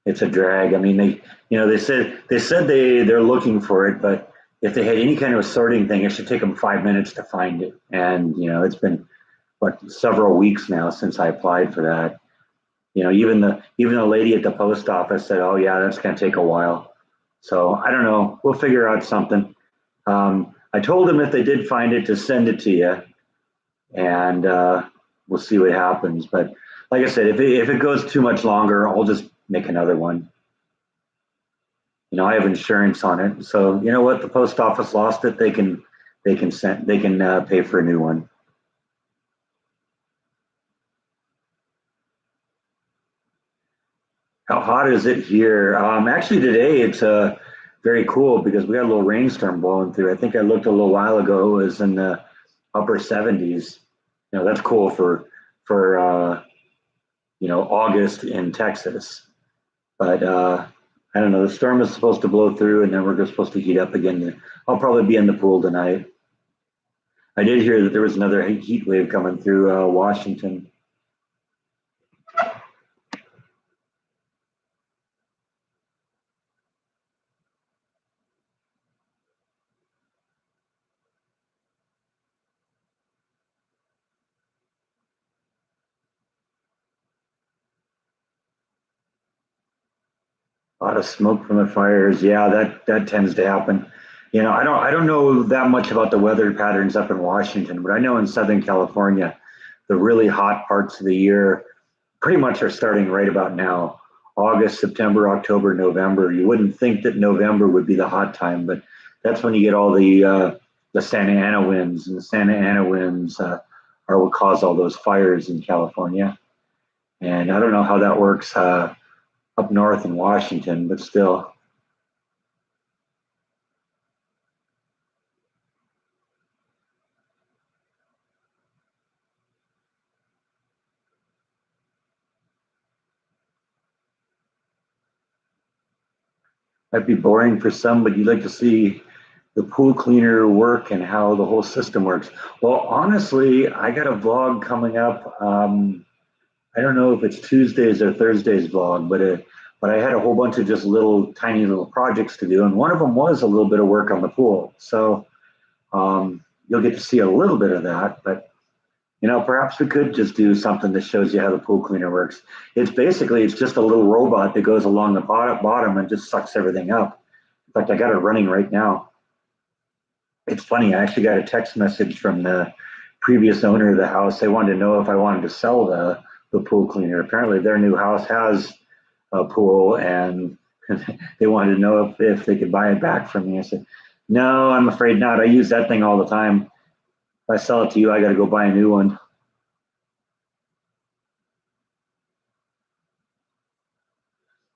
A: It's a drag. I mean, they're looking for it, but if they had any kind of a sorting thing, it should take them 5 minutes to find it. And it's been several weeks now since I applied for that. Even the lady at the post office said, "Oh yeah, that's going to take a while." So I don't know. We'll figure out something. I told them if they did find it to send it to you, and we'll see what happens. But like I said, if it goes too much longer, I'll just make another one. I have insurance on it, so you know what? The post office lost it. They can pay for a new one. How hot is it here? Actually, today it's very cool because we got a little rainstorm blowing through. I think I looked a little while ago; it was in the upper 70s. That's cool for August in Texas. But I don't know. The storm is supposed to blow through, and then we're just supposed to heat up again. I'll probably be in the pool tonight. I did hear that there was another heat wave coming through Washington. A lot of smoke from the fires. Yeah, that tends to happen. I don't know that much about the weather patterns up in Washington, but I know in Southern California, the really hot parts of the year pretty much are starting right about now. August, September, October, November. You wouldn't think that November would be the hot time, but that's when you get all the Santa Ana winds, and the Santa Ana winds are what cause all those fires in California. And I don't know how that works up north in Washington, but still. Might be boring for some, but you'd like to see the pool cleaner work and how the whole system works. Well, honestly, I got a vlog coming up. I don't know if it's Tuesdays or Thursdays vlog, but I had a whole bunch of just tiny little projects to do, and one of them was a little bit of work on the pool. So you'll get to see a little bit of that, but perhaps we could just do something that shows you how the pool cleaner works. It's just a little robot that goes along the bottom and just sucks everything up. In fact, I got it running right now. It's funny, I actually got a text message from the previous owner of the house. They wanted to know if I wanted to sell the pool cleaner. Apparently their new house has a pool, and they wanted to know if they could buy it back from me. I said, no, I'm afraid not. I use that thing all the time. If I sell it to you, I got to go buy a new one.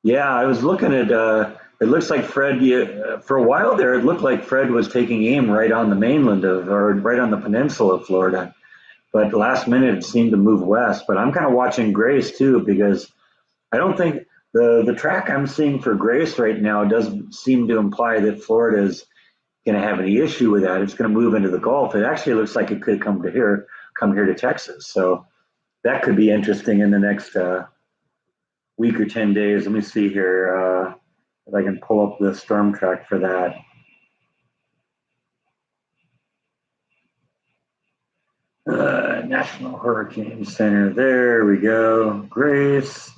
A: Yeah, I was looking at. It looks like Fred. For a while there, it looked like Fred was taking aim right on the mainland or right on the peninsula of Florida. But last minute, it seemed to move west. But I'm kind of watching Grace too, because I don't think The track I'm seeing for Grace right now doesn't seem to imply that Florida is going to have any issue with that. It's going to move into the Gulf. It actually looks like it could come here to Texas. So that could be interesting in the next week or 10 days. Let me see here if I can pull up the storm track for that. National Hurricane Center. There we go. Grace.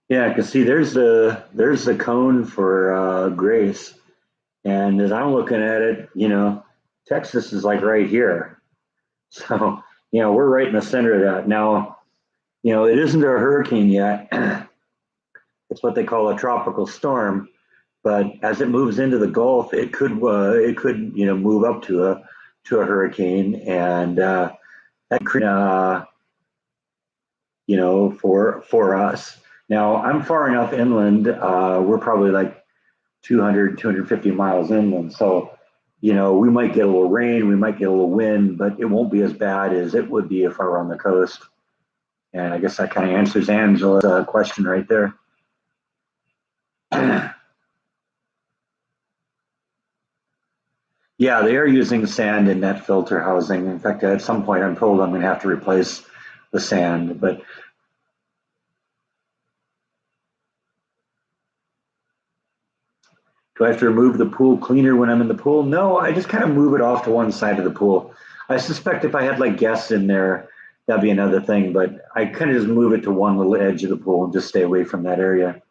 A: Yeah, because see, there's the cone for Grace, and as I'm looking at it, Texas is like right here. So we're right in the center of that. Now, it isn't a hurricane yet. It's what they call a tropical storm. But as it moves into the Gulf, it could move up to a hurricane, and that could for us. Now I'm far enough inland. We're probably like 200, 250 miles inland. So we might get a little rain, we might get a little wind, but it won't be as bad as it would be if I were on the coast. And I guess that kind of answers Angela's question right there. Yeah, they are using sand in net filter housing. In fact, at some point, I'm told I'm going to have to replace the sand. But do I have to remove the pool cleaner when I'm in the pool? No, I just kind of move it off to one side of the pool. I suspect if I had like guests in there, that'd be another thing. But I kind of just move it to one little edge of the pool and just stay away from that area.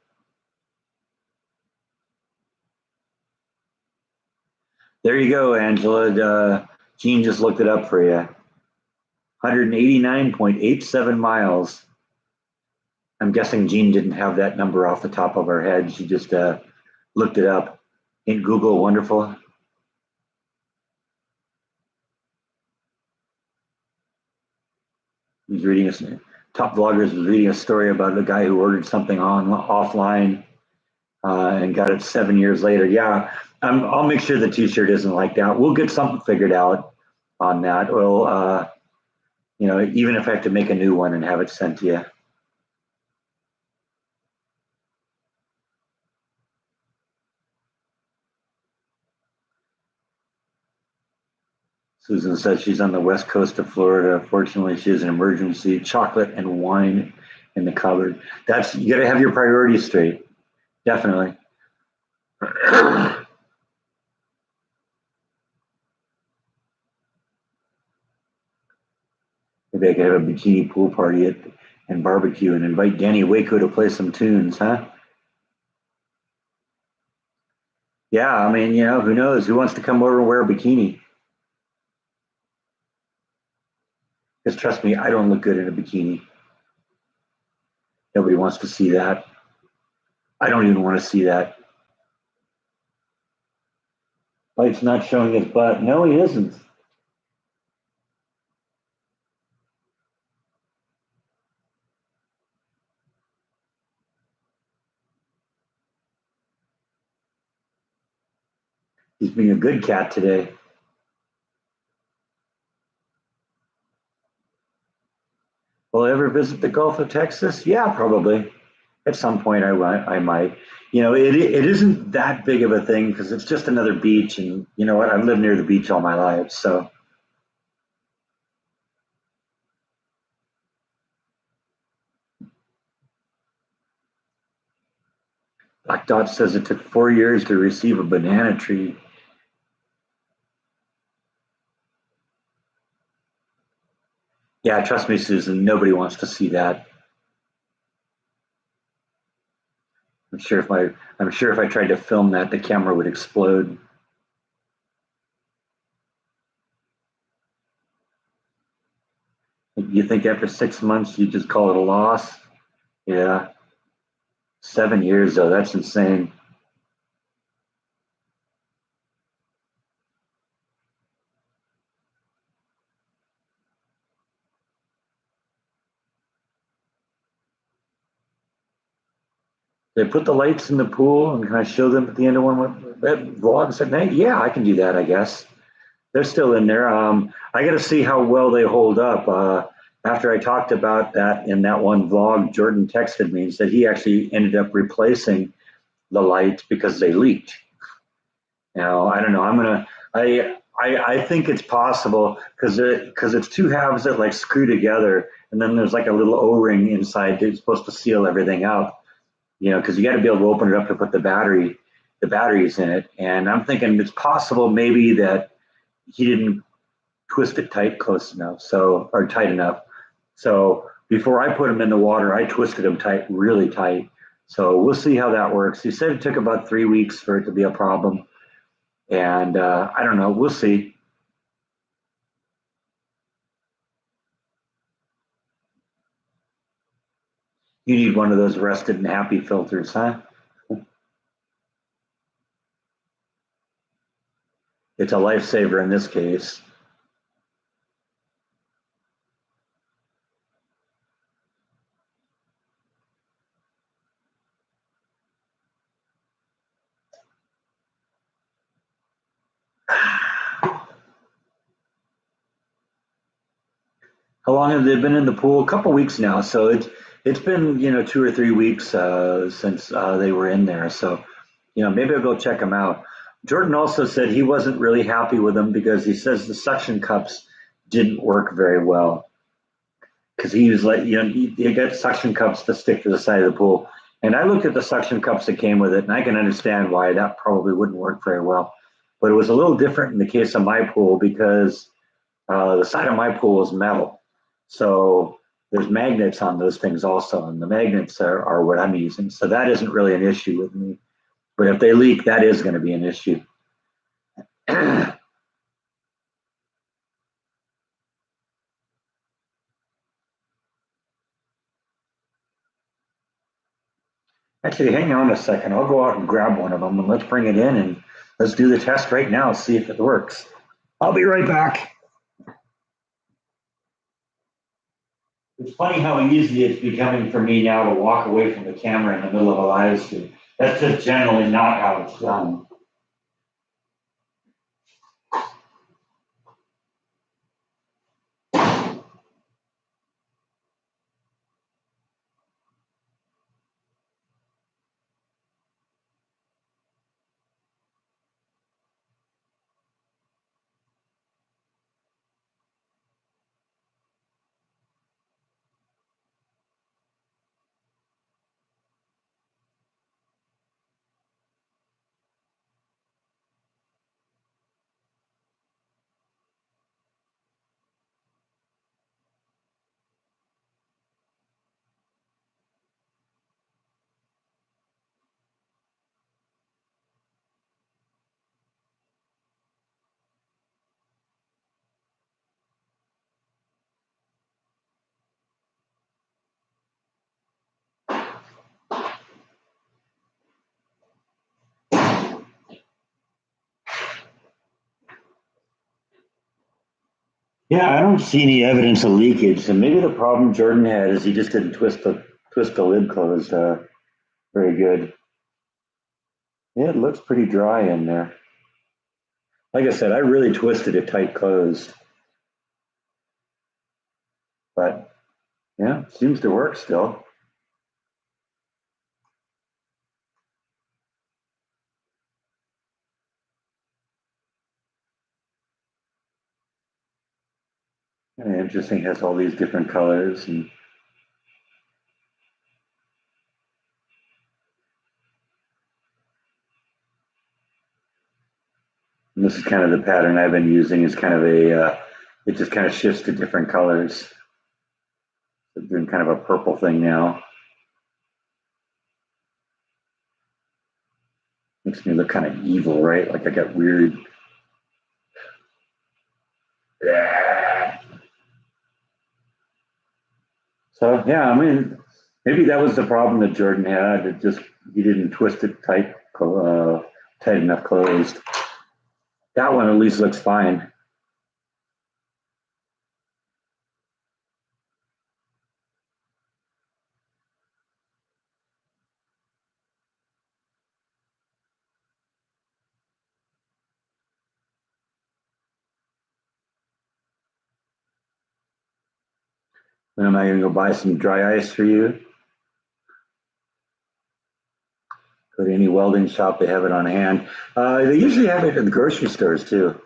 A: There you go, Angela. Gene just looked it up for you. 189.87 miles. I'm guessing Jean didn't have that number off the top of her head. She just looked it up. Ain't Google wonderful? He's reading a top vloggers was reading a story about a guy who ordered something offline and got it 7 years later. Yeah, I'll make sure the T-shirt isn't like that. We'll get something figured out on that. We'll, even if I have to make a new one and have it sent to you. Susan says she's on the west coast of Florida. Fortunately, she has an emergency chocolate and wine in the cupboard. You got to have your priorities straight. Definitely. Maybe I could have a bikini pool party and barbecue and invite Danny Waco to play some tunes, huh? Yeah, I mean, who knows? Who wants to come over and wear a bikini? Because trust me, I don't look good in a bikini. Nobody wants to see that. I don't even want to see that. Mike's not showing his butt. No, he isn't. He's being a good cat today. Will I ever visit the Gulf of Texas? Yeah, probably. At some point, I might. It isn't that big of a thing because it's just another beach, and you know what? I've lived near the beach all my life, so. Black Dot says it took 4 years to receive a banana tree. Yeah, trust me, Susan. Nobody wants to see that. I'm sure if I tried to film that, the camera would explode. You think after 6 months you just call it a loss? Yeah. 7 years though, that's insane. They put the lights in the pool, and can I show them at the end of one that vlog said, hey, yeah, I can do that, I guess. They're still in there. I got to see how well they hold up. after I talked about that in that one vlog, Jordan texted me and said he actually ended up replacing the lights because they leaked. Now I don't know. I think it's possible because it's two halves that like screw together, and then there's like a little O-ring inside that's supposed to seal everything up. Because you got to be able to open it up to put the batteries in it. And I'm thinking it's possible maybe that he didn't twist it close enough, or tight enough. So before I put them in the water, I twisted them tight, really tight. So we'll see how that works. He said it took about 3 weeks for it to be a problem, and I don't know. We'll see. You need one of those rested and happy filters, huh? It's a lifesaver in this case. How long have they been in the pool? A couple weeks now. So it's been 2 or 3 weeks since they were in there. So maybe I'll go check them out. Jordan also said he wasn't really happy with them because he says the suction cups didn't work very well because he was like, you get suction cups to stick to the side of the pool. And I looked at the suction cups that came with it, and I can understand why that probably wouldn't work very well. But it was a little different in the case of my pool because the side of my pool is metal. So there's magnets on those things also, and the magnets are what I'm using. So that isn't really an issue with me. But if they leak, that is going to be an issue. Actually, hang on a second. I'll go out and grab one of them and let's bring it in and let's do the test right now, see if it works. I'll be right back. It's funny how easy it's becoming for me now to walk away from the camera in the middle of a live stream. That's just generally not how it's done. Yeah, I don't see any evidence of leakage. And maybe the problem Jordan had is he just didn't twist the lid closed very good. Yeah, it looks pretty dry in there. Like I said, I really twisted it tight closed, but yeah, seems to work still. And interesting, has all these different colors, and this is kind of the pattern I've been using. Is kind of it just kind of shifts to different colors. So doing kind of a purple thing now. Makes me look kind of evil, right? Like I got weird. Yeah. So yeah, I mean, maybe that was the problem that Jordan had. It just he didn't twist it tight enough closed. That one at least looks fine. When am I going to go buy some dry ice for you? Go to any welding shop, they have it on hand. They usually have it at the grocery stores too.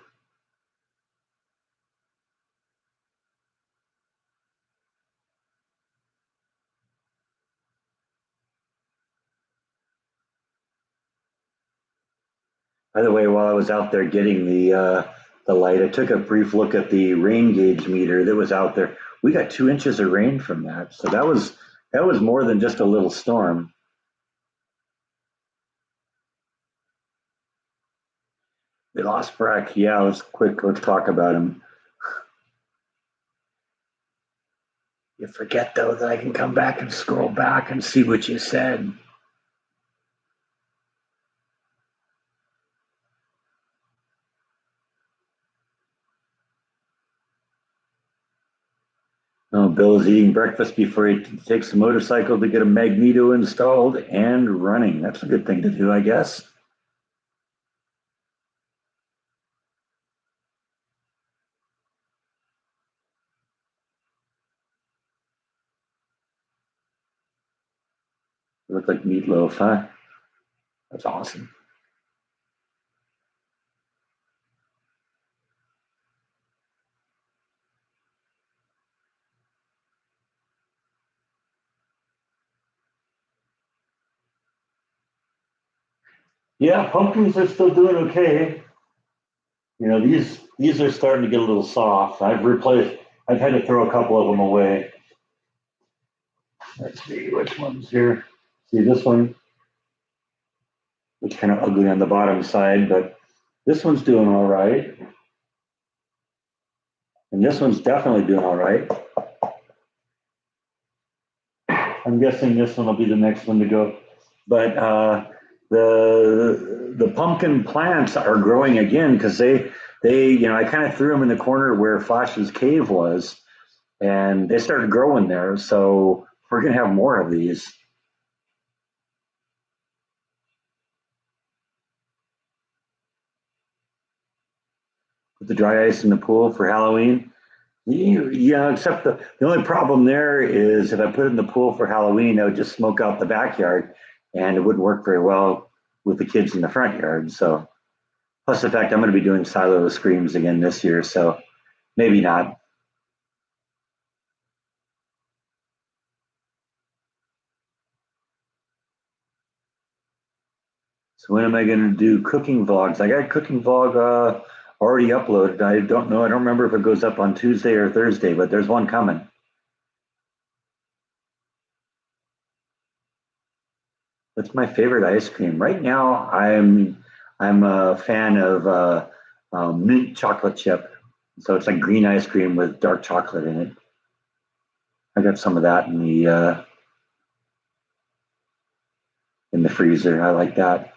A: By the way, while I was out there getting the light, I took a brief look at the rain gauge meter that was out there. We got 2 inches of rain from that, so that was more than just a little storm. We lost Breck. Yeah, let's quick. Let's talk about him. You forget though that I can come back and scroll back and see what you said. Oh, Bill's eating breakfast before he takes the motorcycle to get a magneto installed and running. That's a good thing to do, I guess. You look like meatloaf, huh? That's awesome. Yeah, pumpkins are still doing okay. You know, these are starting to get a little soft. I've had to throw a couple of them away. Let's see which one's here. See this one? It's kind of ugly on the bottom side, but this one's doing all right. And this one's definitely doing all right. I'm guessing this one will be the next one to go. But the pumpkin plants are growing again because I kind of threw them in the corner where Flash's cave was, and they started growing there. So we're gonna have more of these. Put the dry ice in the pool for Halloween. Yeah, except the only problem there is if I put it in the pool for Halloween, I would just smoke out the backyard, and it wouldn't work very well with the kids in the front yard. So, plus the fact I'm going to be doing Silo of Screams again this year, so maybe not. So when am I going to do cooking vlogs? I got a cooking vlog already uploaded. I don't know. I don't remember if it goes up on Tuesday or Thursday, but there's one coming. What's my favorite ice cream? Right now, I'm a fan of mint chocolate chip. So it's like green ice cream with dark chocolate in it. I got some of that in the freezer. I like that.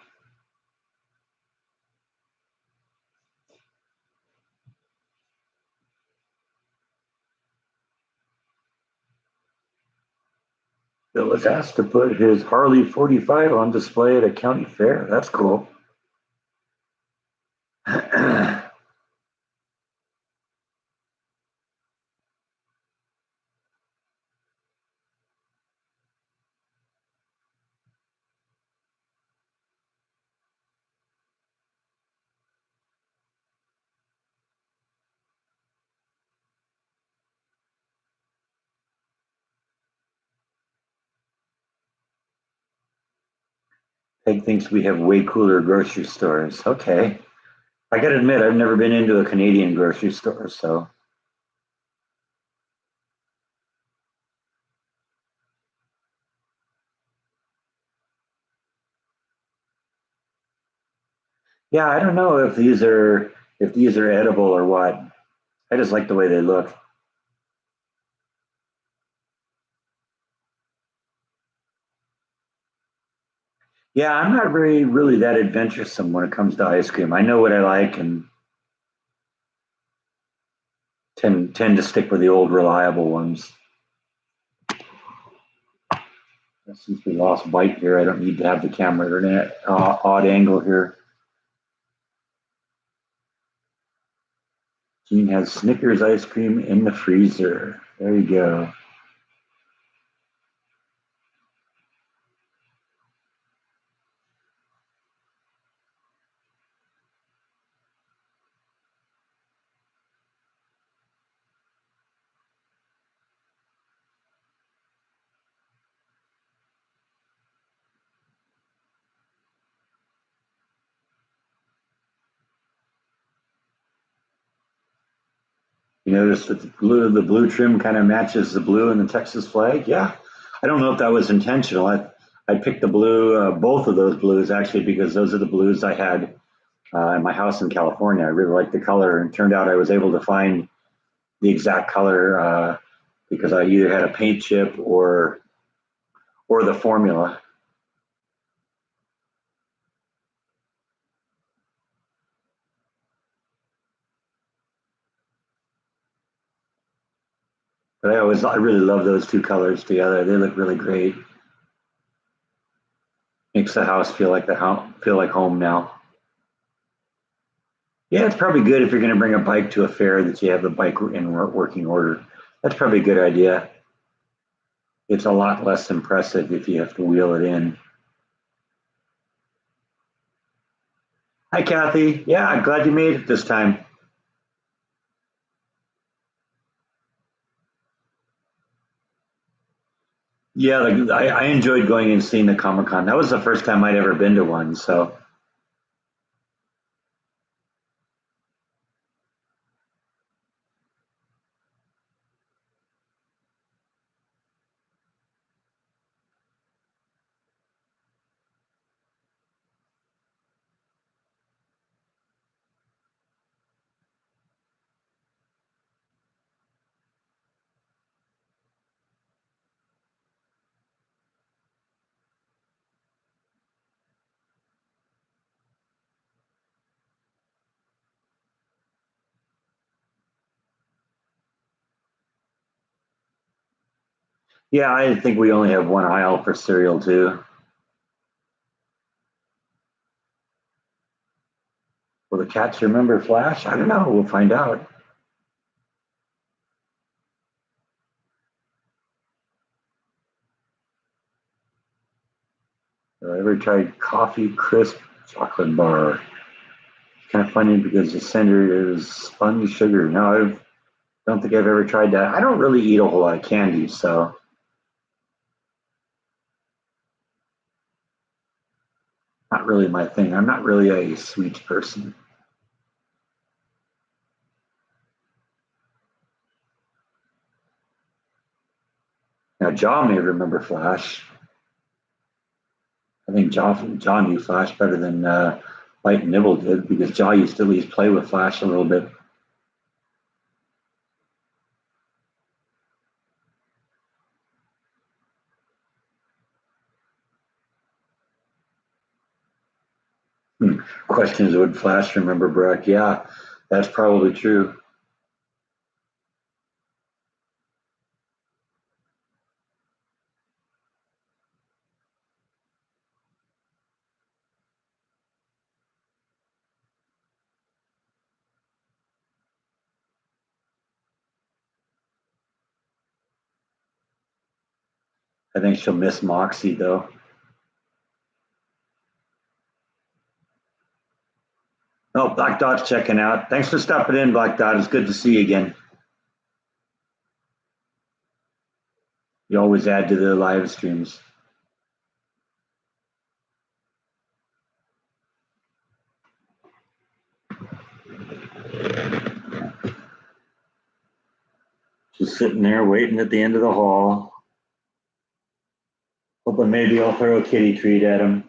A: Bill was asked to put his Harley 45 on display at a county fair. That's cool. Peg thinks we have way cooler grocery stores. Okay. I got to admit, I've never been into a Canadian grocery store, so yeah, I don't know if these are edible or what. I just like the way they look. Yeah, I'm not very really that adventuresome when it comes to ice cream. I know what I like and tend to stick with the old reliable ones. Since we lost White here, I don't need to have the camera at an odd angle here. Jean has Snickers ice cream in the freezer. There you go. You notice that the blue trim kind of matches the blue in the Texas flag. Yeah, I don't know if that was intentional. I picked the blue, both of those blues actually, because those are the blues I had in my house in California. I really liked the color, and it turned out I was able to find the exact color because I either had a paint chip or the formula. But I really love those two colors together. They look really great. Makes the house feel like home now. Yeah, it's probably good if you're going to bring a bike to a fair that you have the bike in working order. That's probably a good idea. It's a lot less impressive if you have to wheel it in. Hi, Kathy. Yeah, I'm glad you made it this time. Yeah, like, I enjoyed going and seeing the Comic Con. That was the first time I'd ever been to one. So, yeah, I think we only have one aisle for cereal, too. Will the cats remember Flash? I don't know. We'll find out. Have I ever tried coffee crisp chocolate bar? Kind of funny because the center is spun sugar. No, I don't think I've ever tried that. I don't really eat a whole lot of candy, so not really my thing. I'm not really a sweet person. Now, John may remember Flash. I think John knew Flash better than Bite and Nibble did because John used to at least play with Flash a little bit. Question is, would Flash remember Brock? Yeah, that's probably true. I think she'll miss Moxie, though. Oh, Black Dot's checking out. Thanks for stopping in, Black Dot. It's good to see you again. You always add to the live streams. Just sitting there waiting at the end of the hall, hoping maybe I'll throw a kitty treat at him.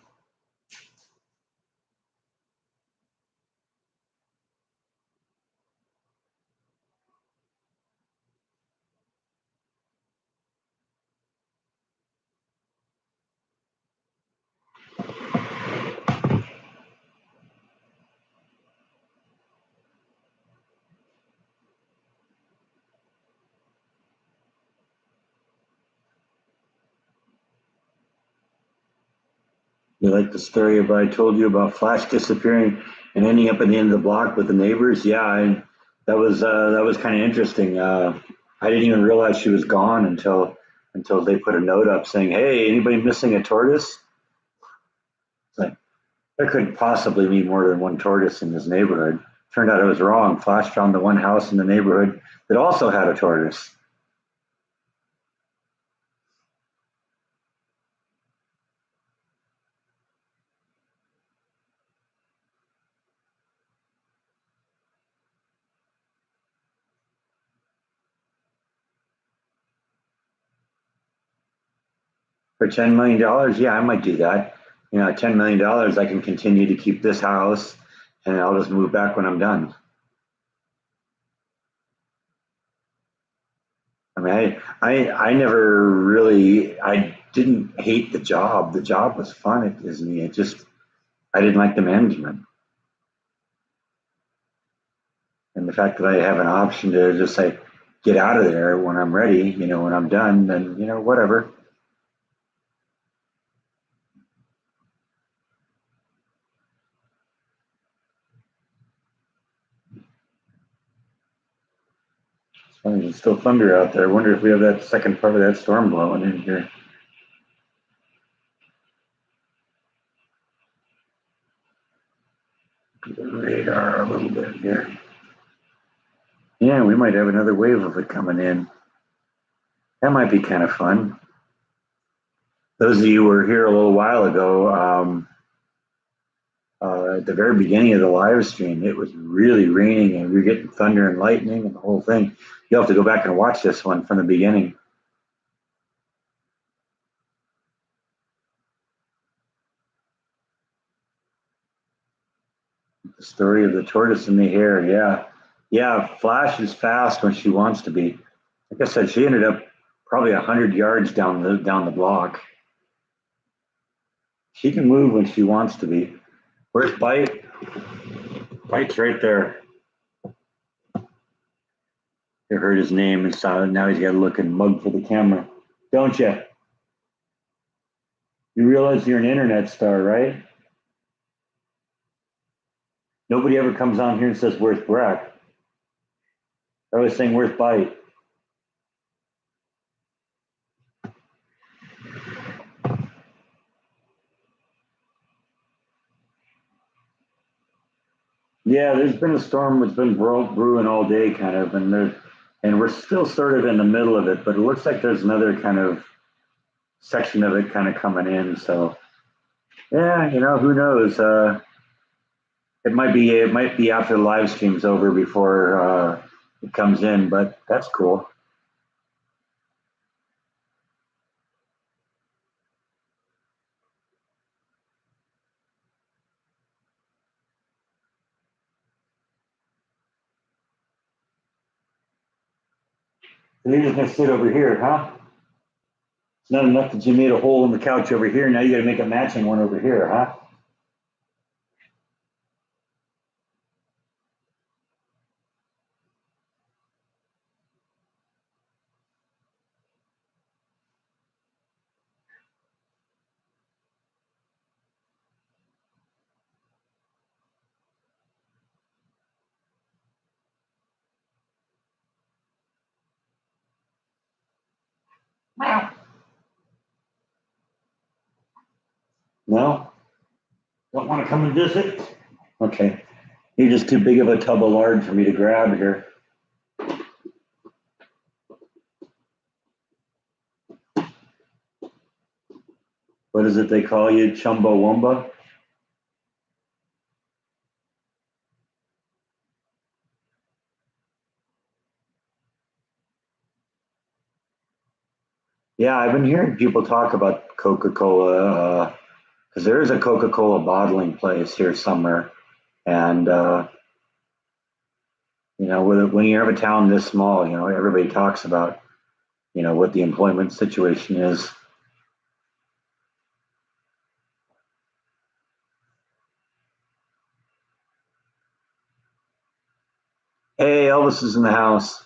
A: You like the story about I told you about Flash disappearing and ending up at the end of the block with the neighbors? Yeah, that was kind of interesting. I didn't even realize she was gone until they put a note up saying, "Hey, anybody missing a tortoise?" It's like there couldn't possibly be more than one tortoise in this neighborhood. Turned out I was wrong. Flash found the one house in the neighborhood that also had a tortoise. For $10 million, yeah, I might do that. $10 million, I can continue to keep this house, and I'll just move back when I'm done. I mean, I never really, I didn't hate the job. The job was fun at Disney. It just, I didn't like the management. And the fact that I have an option to just say, get out of there when I'm ready, when I'm done, then, whatever. It's funny, there's still thunder out there. I wonder if we have that second part of that storm blowing in here. The radar a little bit here. Yeah, we might have another wave of it coming in. That might be kind of fun. Those of you who were here a little while ago, at the very beginning of the live stream, it was really raining and we were getting thunder and lightning and the whole thing. You'll have to go back and watch this one from the beginning. The story of the tortoise and the hare. Yeah. Yeah. Flash is fast when she wants to be. Like I said, she ended up probably 100 yards down the block. She can move when she wants to be. Where's Bite? Bite's right there. You heard his name and saw it. Now he's got to look and mug for the camera. Don't you? You realize you're an internet star, right? Nobody ever comes on here and says, where's Breck? They're always saying, where's Bite? Yeah, there's been a storm that's been brewing all day, kind of, and we're still sort of in the middle of it, but it looks like there's another kind of section of it kind of coming in. So, yeah, who knows? It might be after the live stream's over before it comes in, but that's cool. So you're just gonna sit over here, huh? It's not enough that you made a hole in the couch over here. Now you got to make a matching one over here, huh? No, don't want to come and visit. Okay, you're just too big of a tub of lard for me to grab here. What is it they call you, Chumbawamba? Yeah, I've been hearing people talk about Coca-Cola because there is a Coca-Cola bottling place here somewhere, and when you have a town this small, everybody talks about what the employment situation is. Hey, Elvis is in the house.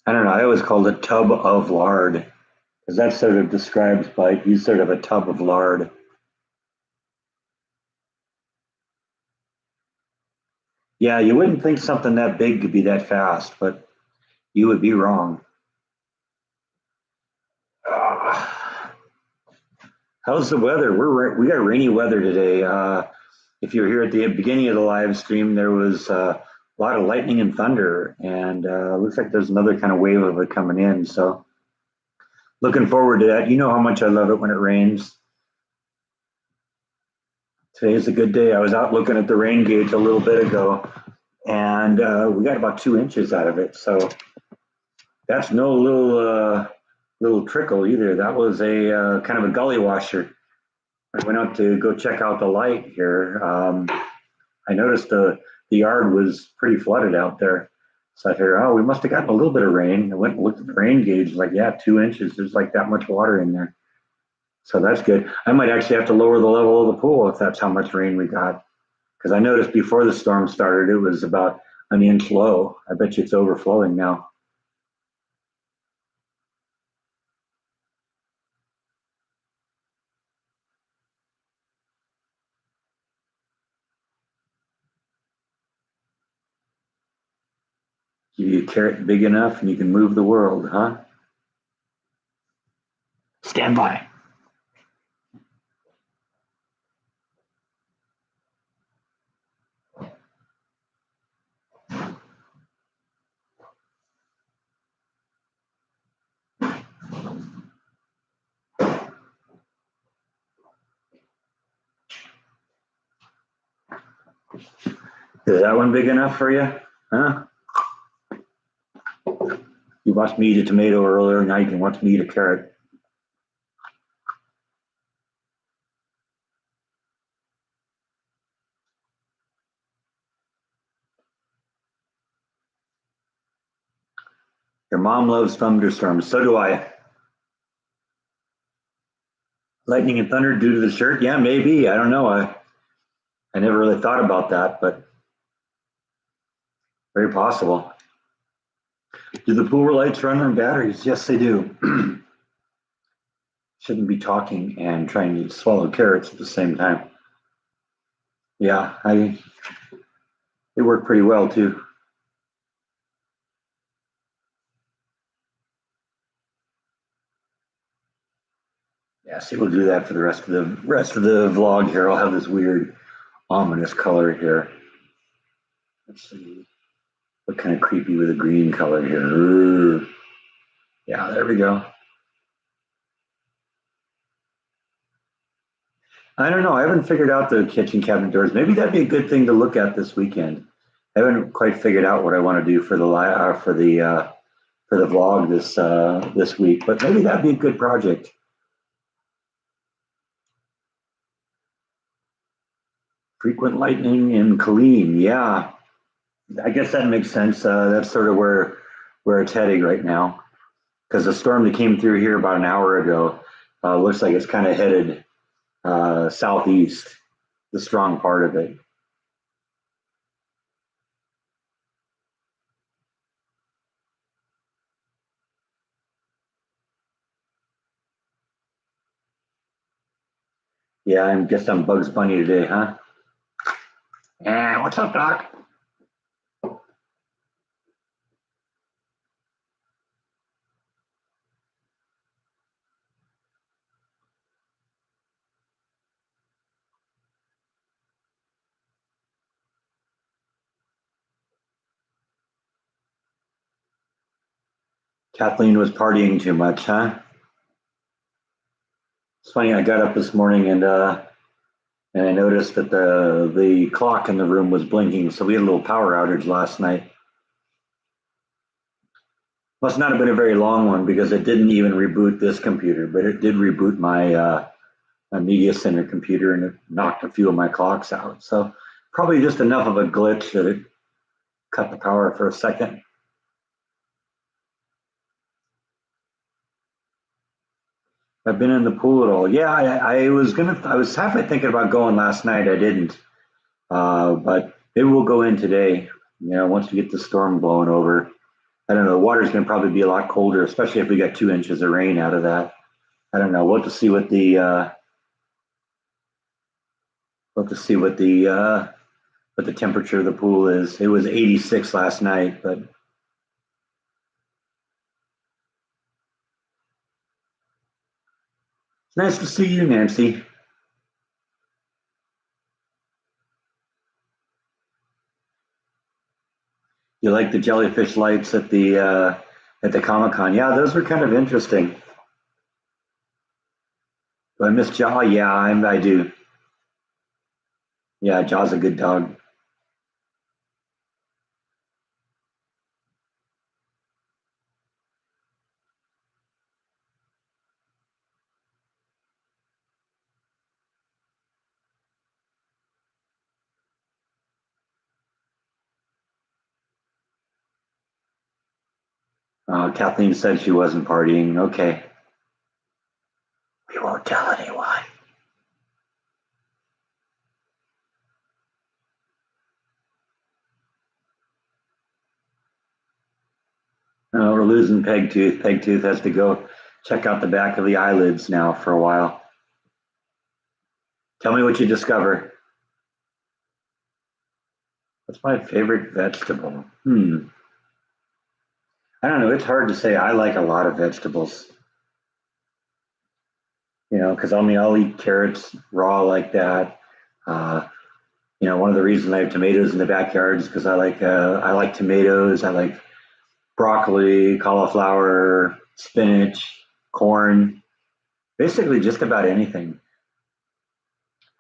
A: I don't know. I always called it tub of lard because that sort of describes like he's sort of a tub of lard. Yeah, you wouldn't think something that big could be that fast, but you would be wrong. Uh, how's the weather? We got rainy weather today. If you were here at the beginning of the live stream, there was a lot of lightning and thunder, and looks like there's another kind of wave of it coming in. So looking forward to that. You know how much I love it when it rains. Today's a good day. I was out looking at the rain gauge a little bit ago, and we got about 2 inches out of it. So that's no little trickle either. That was a kind of a gully washer. I went out to go check out the light here. I noticed the yard was pretty flooded out there. So I figured, oh, we must have gotten a little bit of rain. I went and looked at the rain gauge, like, yeah, 2 inches. There's like that much water in there. So that's good. I might actually have to lower the level of the pool if that's how much rain we got. Because I noticed before the storm started, it was about an inch low. I bet you it's overflowing now. Give you a carrot big enough and you can move the world, huh? Stand by. Is that one big enough for you? Huh? You watched me eat a tomato earlier, now you can watch me eat a carrot. Your mom loves thunderstorms. So do I. Lightning and thunder due to the shirt? Yeah, maybe. I don't know. I never really thought about that, but very possible. Do the pool lights run on batteries? Yes, they do. Shouldn't be talking and trying to swallow carrots at the same time. Yeah, they work pretty well too. Yeah, see, we'll do that for the rest of the vlog here. I'll have this weird ominous color here. Let's see. Look kind of creepy with a green color here. Ooh. Yeah, there we go. I don't know. I haven't figured out the kitchen cabinet doors. Maybe that'd be a good thing to look at this weekend. I haven't quite figured out what I want to do for the vlog this week, but maybe that'd be a good project. Frequent lightning in Colleen. Yeah, I guess that makes sense. That's sort of where it's heading right now, because the storm that came through here about an hour ago looks like it's kind of headed southeast, the strong part of it. Yeah, I guess I'm Bugs Bunny today, huh? Yeah, what's up, Doc? Kathleen was partying too much, huh? It's funny. I got up this morning and I noticed that the clock in the room was blinking. So we had a little power outage last night. Must not have been a very long one because it didn't even reboot this computer, but it did reboot my media center computer and it knocked a few of my clocks out. So probably just enough of a glitch that it cut the power for a second. I've been in the pool at all. Yeah, I was halfway thinking about going last night. I didn't, but maybe we'll go in today. You know, once we get the storm blowing over. I don't know. The water's going to probably be a lot colder, especially if we got 2 inches of rain out of that. I don't know. We'll have to see what the temperature of the pool is. It was 86 last night, but it's nice to see you, Nancy. You like the jellyfish lights at the Comic-Con? Yeah, those were kind of interesting. Do I miss Jaw? Yeah, I do. Yeah, Jaw's a good dog. Kathleen said she wasn't partying. Okay, we won't tell anyone. We're losing Peg Tooth. Peg Tooth has to go check out the back of the eyelids now for a while. Tell me what you discover. What's my favorite vegetable? I don't know. It's hard to say. I like a lot of vegetables, because I mean, I'll eat carrots raw like that. Uh, one of the reasons I have tomatoes in the backyard is because I like tomatoes. I like broccoli, cauliflower, spinach, corn, basically just about anything.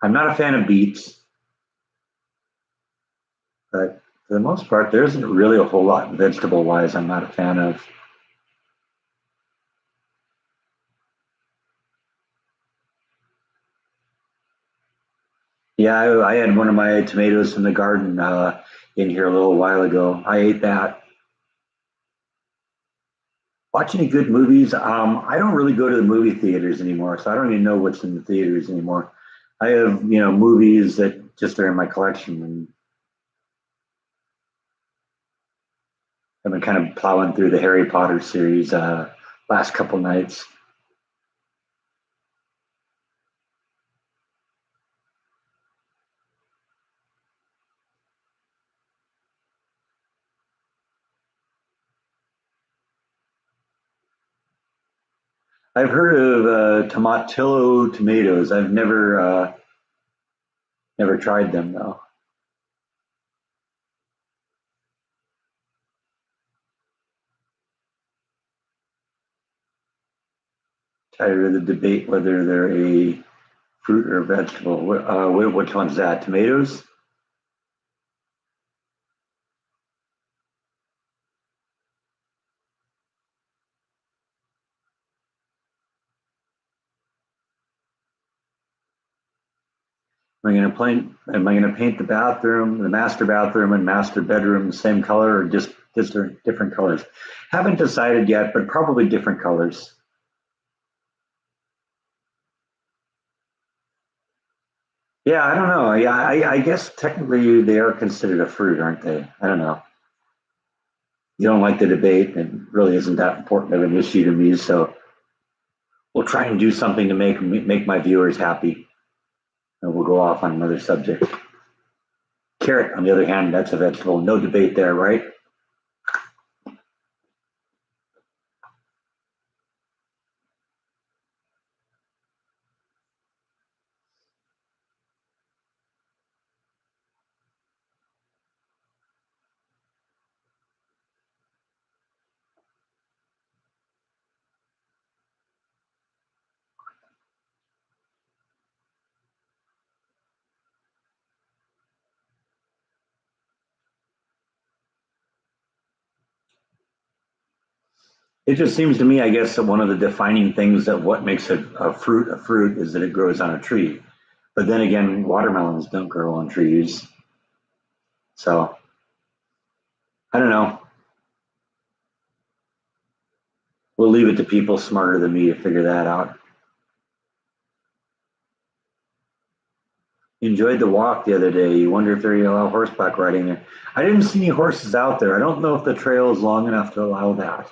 A: I'm not a fan of beets, but for the most part, there isn't really a whole lot vegetable wise I'm not a fan of. Yeah, I had one of my tomatoes from the garden in here a little while ago. I ate that. Watch any good movies? I don't really go to the movie theaters anymore, so I don't even know what's in the theaters anymore. I have, movies that just are in my collection, and I've been kind of plowing through the Harry Potter series last couple nights. I've heard of tomatillo tomatoes. I've never tried them though. Tired of the debate whether they're a fruit or a vegetable. Which one's that? Tomatoes? Am I going to paint the bathroom, the master bathroom and master bedroom the same color or just different colors? Haven't decided yet, but probably different colors. Yeah, I don't know. Yeah, I guess technically they are considered a fruit, aren't they? I don't know. You don't like the debate, it really isn't that important of an issue to me. So we'll try and do something to make my viewers happy, and we'll go off on another subject. Carrot, on the other hand, that's a vegetable. No debate there, right? It just seems to me, I guess, that one of the defining things that what makes a fruit is that it grows on a tree. But then again, watermelons don't grow on trees. So I don't know. We'll leave it to people smarter than me to figure that out. Enjoyed the walk the other day. You wonder if they're going to allow horseback riding there. I didn't see any horses out there. I don't know if the trail is long enough to allow that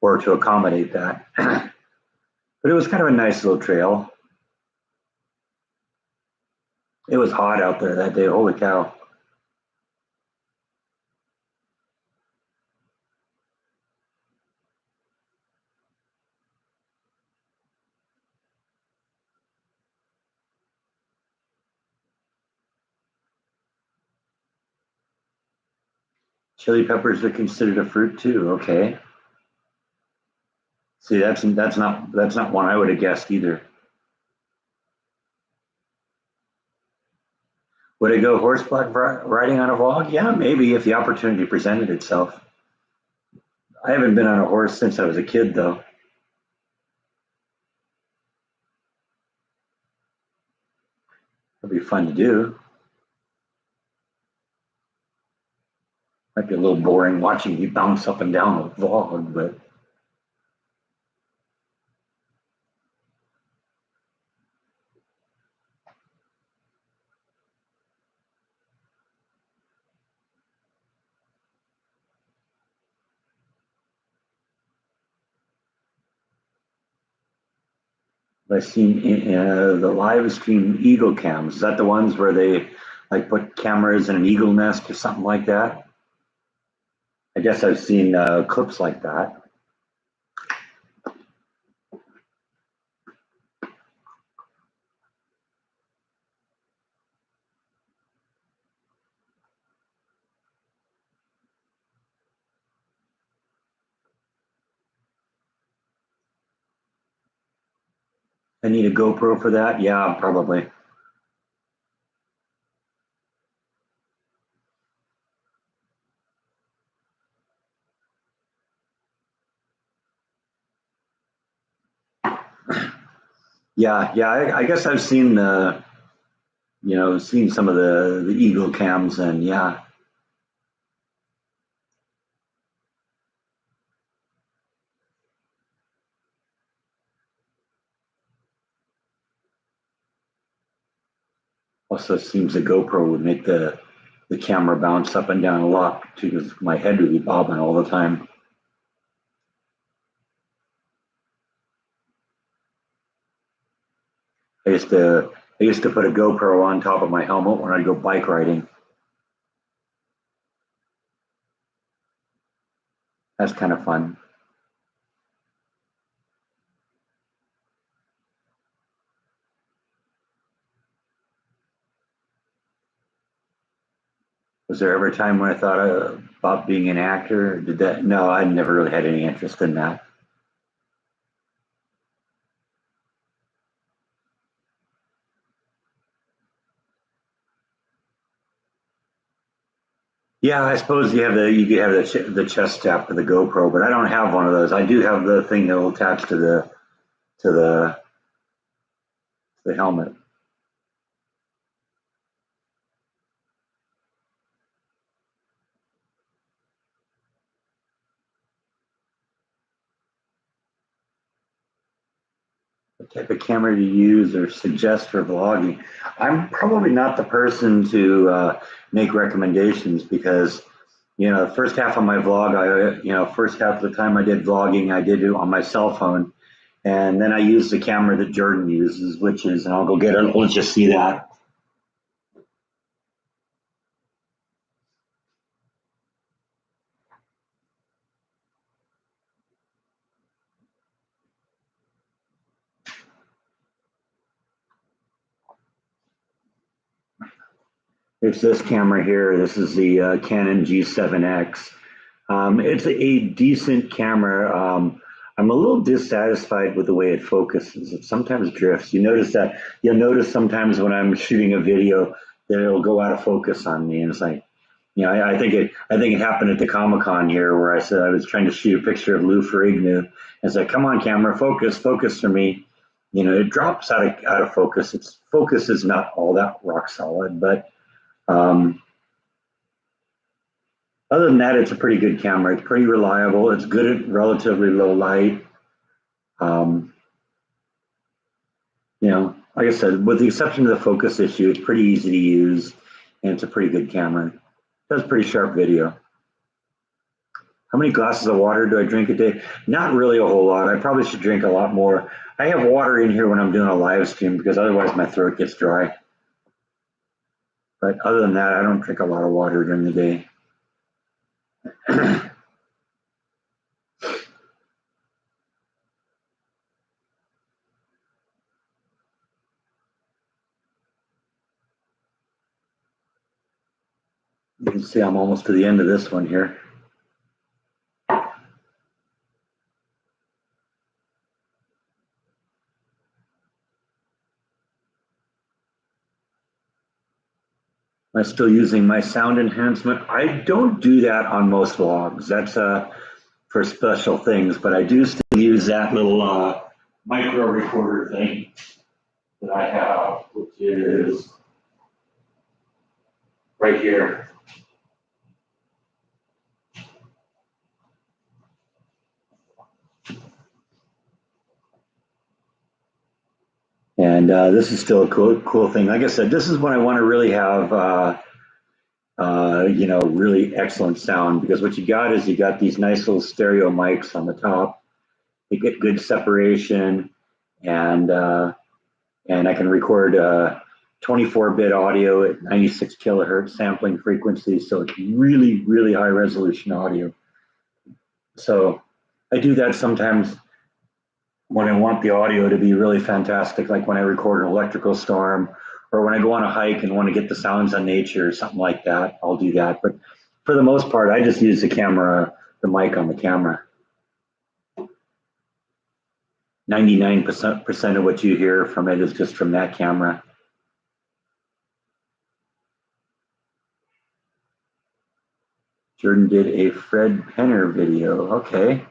A: or to accommodate that. But it was kind of a nice little trail. It was hot out there that day. Holy cow. Chili peppers are considered a fruit too. Okay. See, that's not one I would have guessed either. Would I go horseback riding on a vlog? Yeah, maybe if the opportunity presented itself. I haven't been on a horse since I was a kid, though. It'd be fun to do. Might be a little boring watching you bounce up and down a vlog, but I've seen the live stream eagle cams. Is that the ones where they like put cameras in an eagle nest or something like that? I guess I've seen clips like that. I need a GoPro for that. Yeah, probably. Yeah, yeah. I guess I've seen seen some of the eagle cams, and yeah. Also, it seems the GoPro would make the camera bounce up and down a lot too, because my head would be bobbing all the time. I used to I used to put a GoPro on top of my helmet when I'd go bike riding. That's kind of fun. Was there ever a time when I thought about being an actor? Did that? No, I never really had any interest in that. Yeah, I suppose you could have the chest strap for the GoPro, but I don't have one of those. I do have the thing that will attach to to the the helmet. What type of camera to use or suggest for vlogging? I'm probably not the person to make recommendations because the first half of my vlog, first half of the time I did vlogging, I did it on my cell phone, and then I used the camera that Jordan uses, which is, and I'll go get it. Let's just see that. It's this camera here. This is the Canon G7X. It's a decent camera. I'm a little dissatisfied with the way it focuses. It sometimes drifts. You'll notice sometimes when I'm shooting a video that it'll go out of focus on me, and it's like, I think it happened at the Comic Con here where I said I was trying to shoot a picture of Lou Ferrigno. And it's like, come on, camera, focus for me. It drops out of focus. Its focus is not all that rock solid, but um, other than that, it's a pretty good camera. It's pretty reliable. It's good at relatively low light. Um, like I said, with the exception of the focus issue, it's pretty easy to use, and it's a pretty good camera. It does pretty sharp video. How many glasses of water do I drink a day? Not really a whole lot. I probably should drink a lot more. I have water in here when I'm doing a live stream because otherwise my throat gets dry. But other than that, I don't drink a lot of water during the day. You can see I'm almost to the end of this one here. I'm still using my sound enhancement. I don't do that on most vlogs. That's for special things, but I do still use that little micro recorder thing that I have, which is right here. And this is still a cool thing. Like I said, this is when I want to really have, really excellent sound, because what you got is you got these nice little stereo mics on the top. They get good separation, and I can record 24-bit audio at 96 kilohertz sampling frequency, so it's really, really high resolution audio. So I do that sometimes when I want the audio to be really fantastic, like when I record an electrical storm, or when I go on a hike and want to get the sounds of nature or something like that, I'll do that. But for the most part, I just use the mic on the camera. 99% of what you hear from it is just from that camera. Jordan did a Fred Penner video. Okay.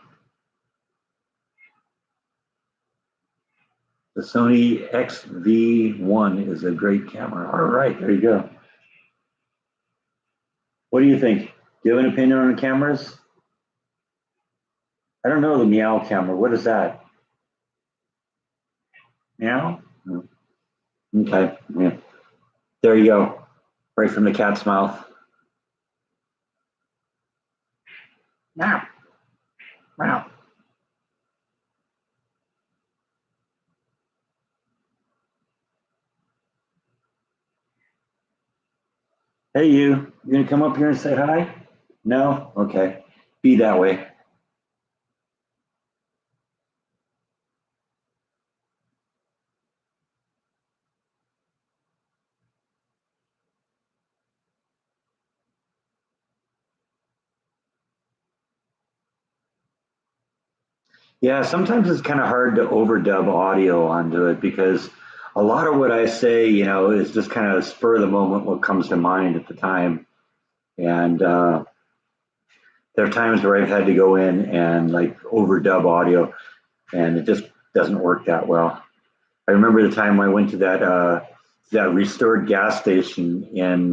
A: The Sony XV1 is a great camera. All right, there you go. What do you think? Do you have an opinion on the cameras? I don't know the Meow camera. What is that? Meow? Okay. Yeah. There you go. Right from the cat's mouth. Meow. Meow. Hey, you gonna come up here and say hi? No? Okay. Be that way. Yeah, sometimes it's kind of hard to overdub audio onto it, because a lot of what I say, is just kind of spur of the moment, what comes to mind at the time. And there are times where I've had to go in and like overdub audio, and it just doesn't work that well. I remember the time I went to that restored gas station in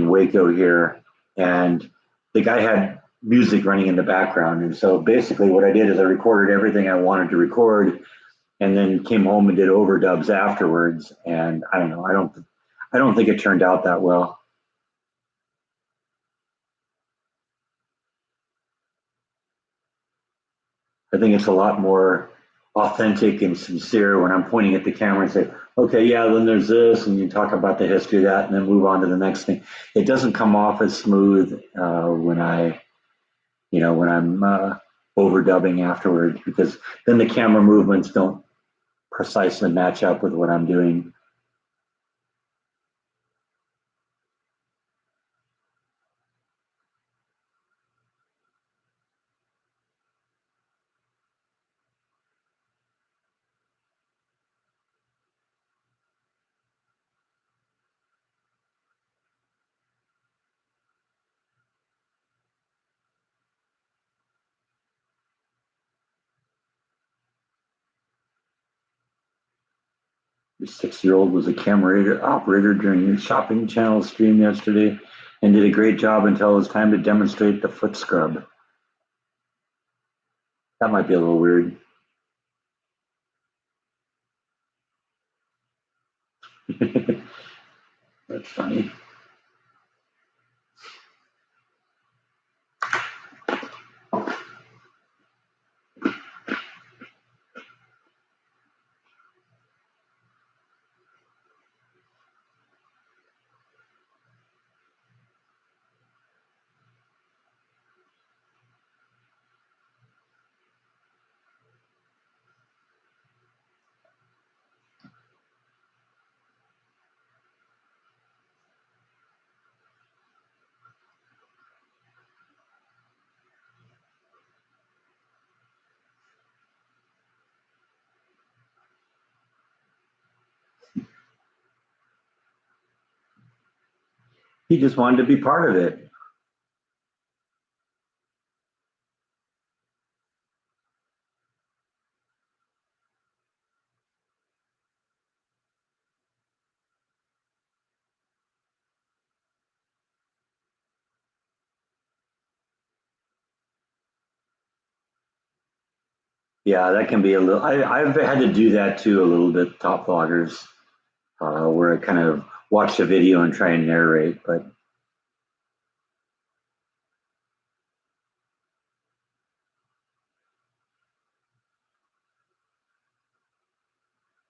A: Waco here, and the guy had music running in the background. And so basically, what I did is I recorded everything I wanted to record, and then came home and did overdubs afterwards. And I don't know, I don't think it turned out that well. I think it's a lot more authentic and sincere when I'm pointing at the camera and say, okay, yeah, then there's this, and you talk about the history of that, and then move on to the next thing. It doesn't come off as smooth when I'm overdubbing afterwards, because then the camera movements don't precisely match up with what I'm doing. The 6-year-old was a camera operator during your shopping channel stream yesterday and did a great job until it was time to demonstrate the foot scrub. That might be a little weird. That's funny. He just wanted to be part of it. Yeah, that can be a little. I've had to do that too a little bit. Top vloggers, where I kind of watch the video and try and narrate. But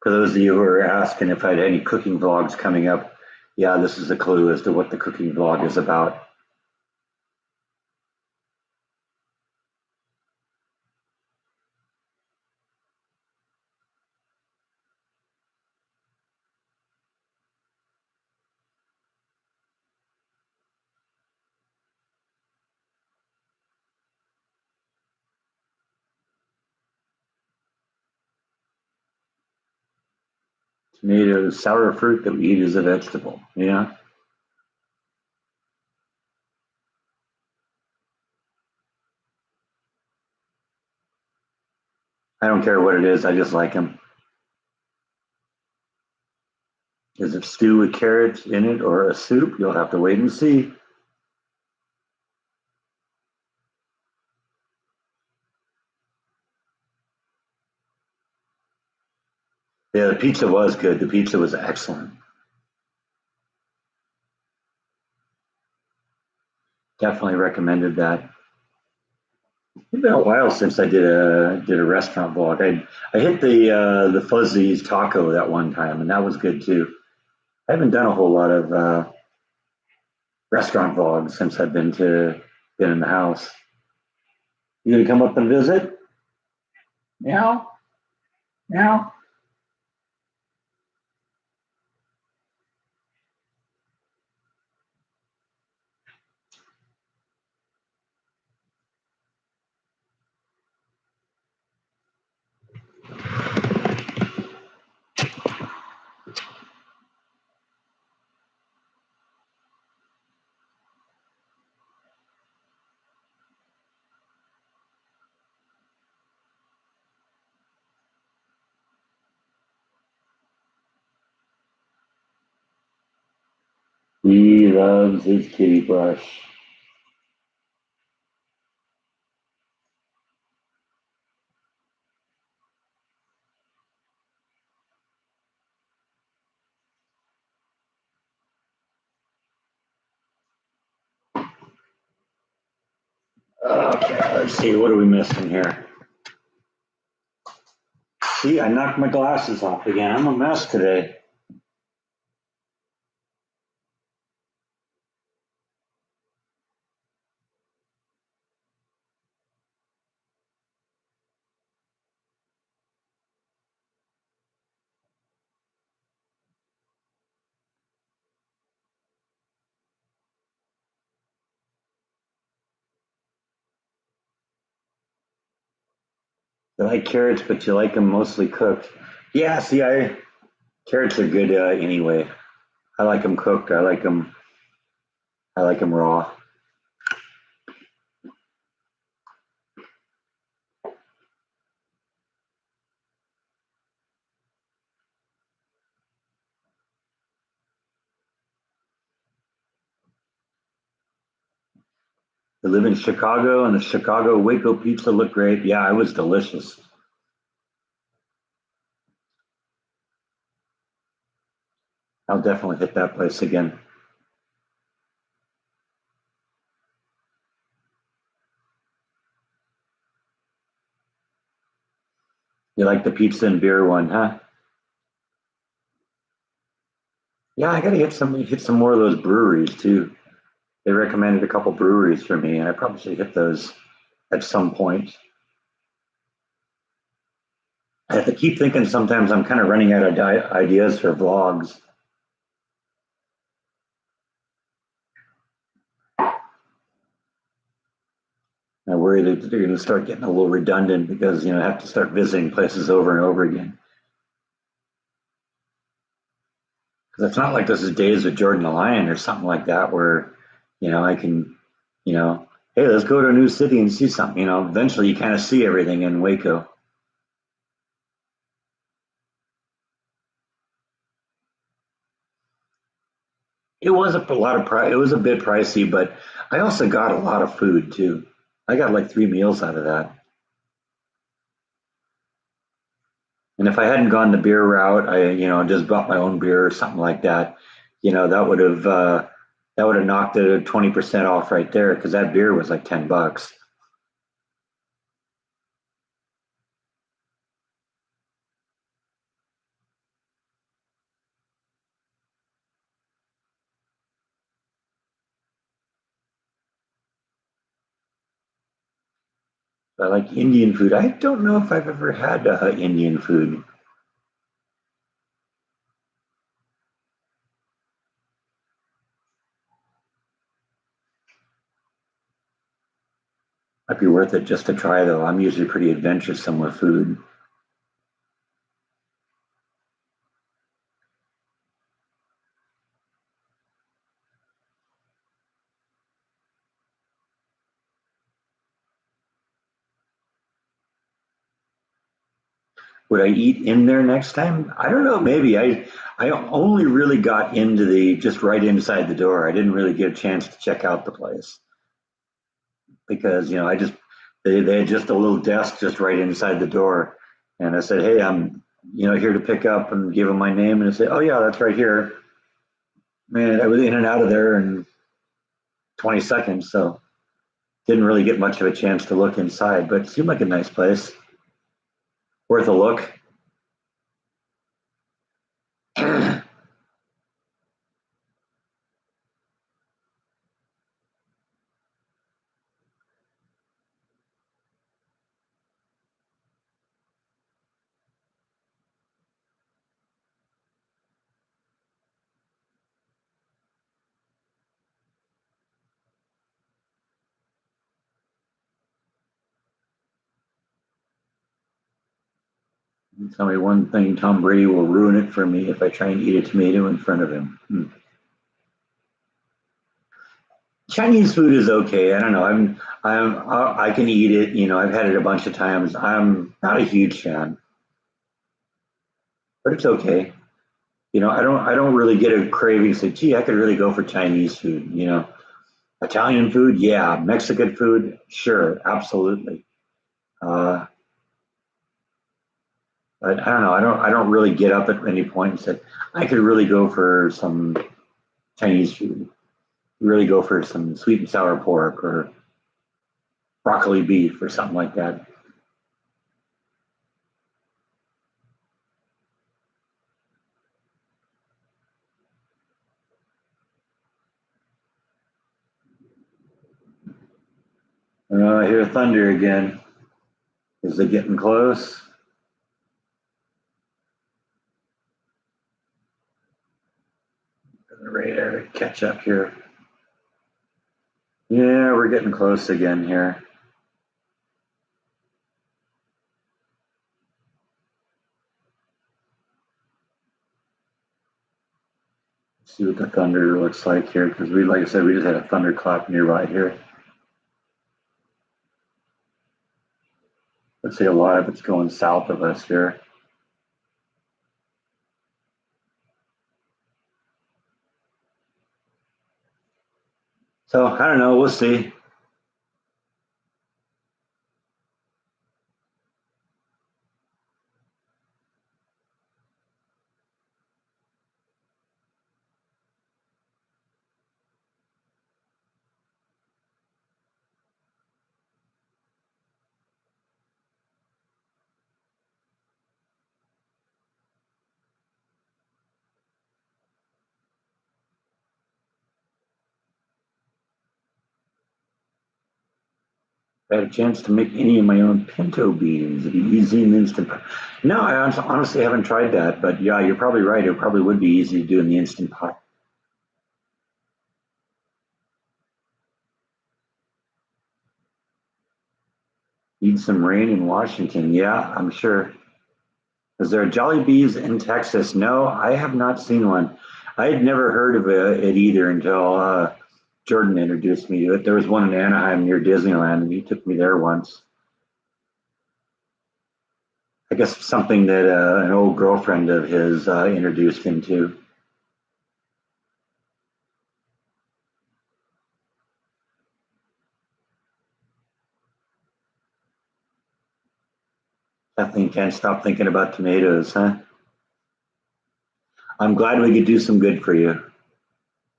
A: for those of you who are asking if I had any cooking vlogs coming up, yeah, this is a clue as to what the cooking vlog is about. Tomatoes, sour fruit that we eat as a vegetable. Yeah, I don't care what it is. I just like them. Is it stew with carrots in it or a soup? You'll have to wait and see. Yeah, the pizza was good. The pizza was excellent. Definitely recommended that. It's been a while since I did a restaurant vlog. I hit the Fuzzy's taco that one time, and that was good too. I haven't done a whole lot of restaurant vlogs since I've been in the house. You gonna come up and visit? Meow, meow. He loves his kitty brush. Okay, let's see. What are we missing here? See, I knocked my glasses off again. I'm a mess today. You like carrots, but you like them mostly cooked. Yeah, see, I carrots are good anyway. I like them cooked. I like them. I like them raw. I live in Chicago, and the Chicago Waco pizza looked great. Yeah, it was delicious. I'll definitely hit that place again. You like the pizza and beer one, huh? Yeah, I gotta hit some more of those breweries too. They recommended a couple breweries for me, and I probably should hit those at some point. I have to keep thinking sometimes I'm kind of running out of ideas for vlogs. I worry that they're going to start getting a little redundant because I have to start visiting places over and over again. It's not like this is Days with Jordan the Lion or something like that where, I can, you know, hey, let's go to a new city and see something. Eventually you kind of see everything in Waco. It was a lot of price. It was a bit pricey, but I also got a lot of food too. I got like 3 meals out of that. And if I hadn't gone the beer route, I, just bought my own beer or something like that, that would have knocked it at 20% off right there because that beer was like $10. I like Indian food. I don't know if I've ever had Indian food. Might be worth it just to try though. I'm usually pretty adventuresome with food. Would I eat in there next time? I don't know. Maybe I only really got into the just right inside the door. I didn't really get a chance to check out the place because I just they had just a little desk just right inside the door, and I said, "Hey, I'm here to pick up," and give them my name, and they say, "Oh yeah, that's right here." Man, I was in and out of there in 20 seconds, so didn't really get much of a chance to look inside, but it seemed like a nice place, worth a look. Tell me one thing: Tom Brady will ruin it for me if I try and eat a tomato in front of him. Chinese food is okay. I don't know. I can eat it. I've had it a bunch of times. I'm not a huge fan, but it's okay. I don't really get a craving. Say, gee, I could really go for Chinese food. Italian food, yeah. Mexican food, sure, absolutely. Uh, but I don't know. I don't really get up at any point and say I could really go for some Chinese food. Really go for some sweet and sour pork or broccoli beef or something like that. I hear thunder again. Is it getting close? The radar to catch up here. Yeah, we're getting close again here. Let's see what the thunder looks like here because like I said, we just had a thunderclap nearby here. Let's see, a lot of it's going south of us here. So I don't know. We'll see. If I had a chance to make any of my own pinto beans, it'd be easy and instant. No, I honestly haven't tried that, but yeah, you're probably right. It probably would be easy to do in the instant pot. Need some rain in Washington. Yeah, I'm sure. Is there a Jolly Bees in Texas? No, I have not seen one. I had never heard of it either until Jordan introduced me to it. There was one in Anaheim near Disneyland, and he took me there once. I guess something that an old girlfriend of his introduced him to. Kathleen can't stop thinking about tomatoes, huh? I'm glad we could do some good for you. And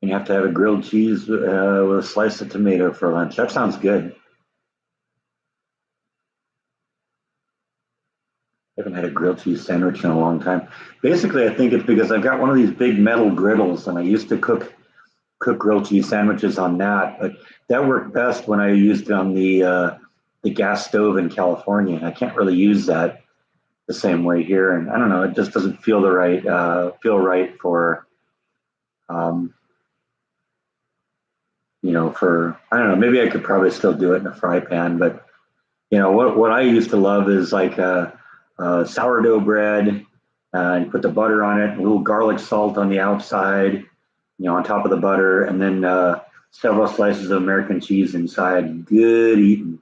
A: you have to have a grilled cheese with a slice of tomato for lunch. That sounds good. I haven't had a grilled cheese sandwich in a long time. Basically, I think it's because I've got one of these big metal griddles, and I used to cook grilled cheese sandwiches on that. But that worked best when I used it on the gas stove in California. I can't really use that the same way here, and I don't know. It just doesn't feel the right feel right for um, for I don't know. Maybe I could probably still do it in a fry pan, but what I used to love is like sourdough bread. And you put the butter on it, a little garlic salt on the outside, on top of the butter, and then several slices of American cheese inside. Good eating.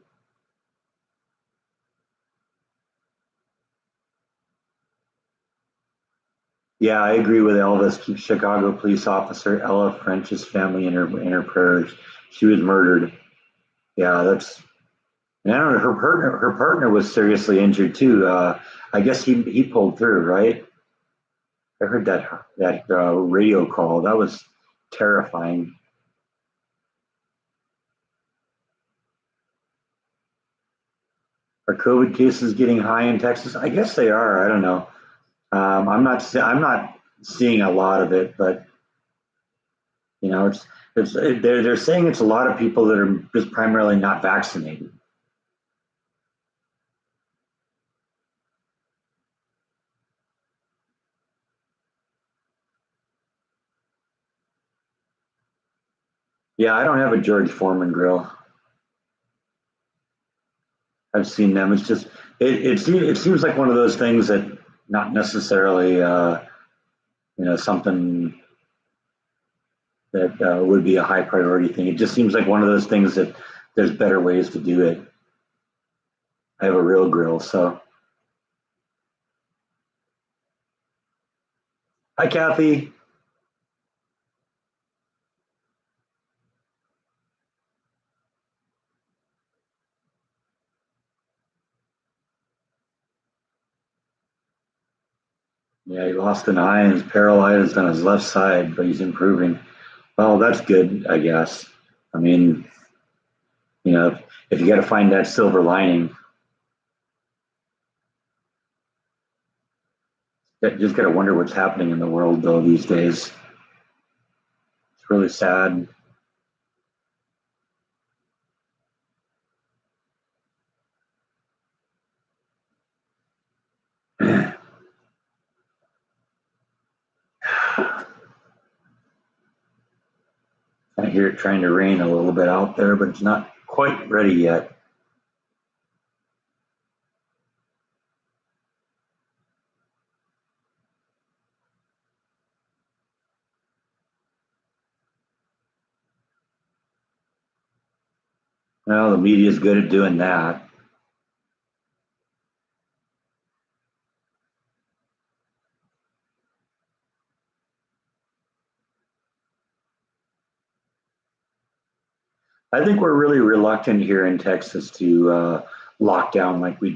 A: Yeah, I agree with Elvis. Keep Chicago police officer Ella French's family in her prayers. She was murdered. Yeah, that's. And I don't know. Her partner was seriously injured too. I guess he pulled through, right? I heard that radio call. That was terrifying. Are COVID cases getting high in Texas? I guess they are. I don't know. I'm not seeing a lot of it, but they're saying it's a lot of people that are just primarily not vaccinated. Yeah, I don't have a George Foreman grill. I've seen them. It's just it seems like one of those things that not necessarily something that would be a high priority thing. It just seems like one of those things that there's better ways to do it. I have a real grill, so hi Kathy. Yeah, he lost an eye and is paralyzed on his left side, but he's improving. Well, that's good, I guess. I mean, if you got to find that silver lining, you just got to wonder what's happening in the world, though, these days. It's really sad. I hear it trying to rain a little bit out there, but it's not quite ready yet. Well, the media is good at doing that. I think we're really reluctant here in Texas to lock down like they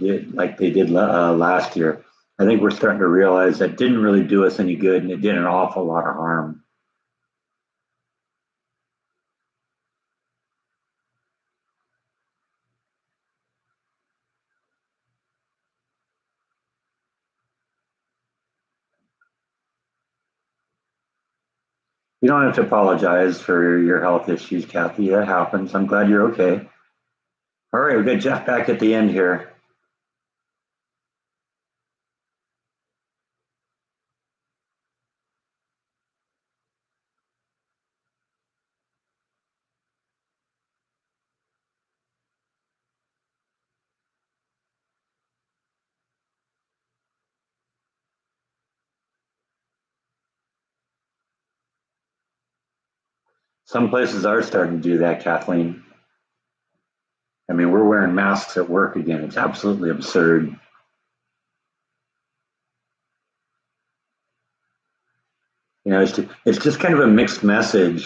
A: did last year. I think we're starting to realize that didn't really do us any good, and it did an awful lot of harm. You don't have to apologize for your health issues, Kathy. That happens. I'm glad you're okay. All right, we got Jeff back at the end here. Some places are starting to do that, Kathleen. I mean, we're wearing masks at work again. It's absolutely absurd. It's just kind of a mixed message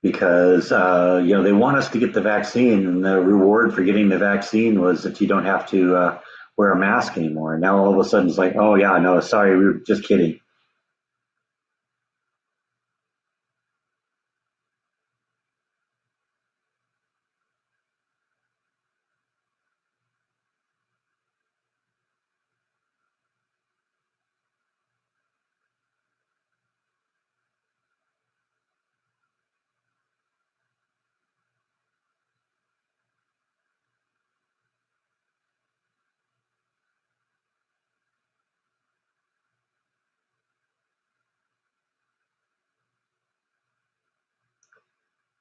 A: because they want us to get the vaccine, and the reward for getting the vaccine was that you don't have to wear a mask anymore. And now all of a sudden it's like, oh yeah, no, sorry, we were just kidding.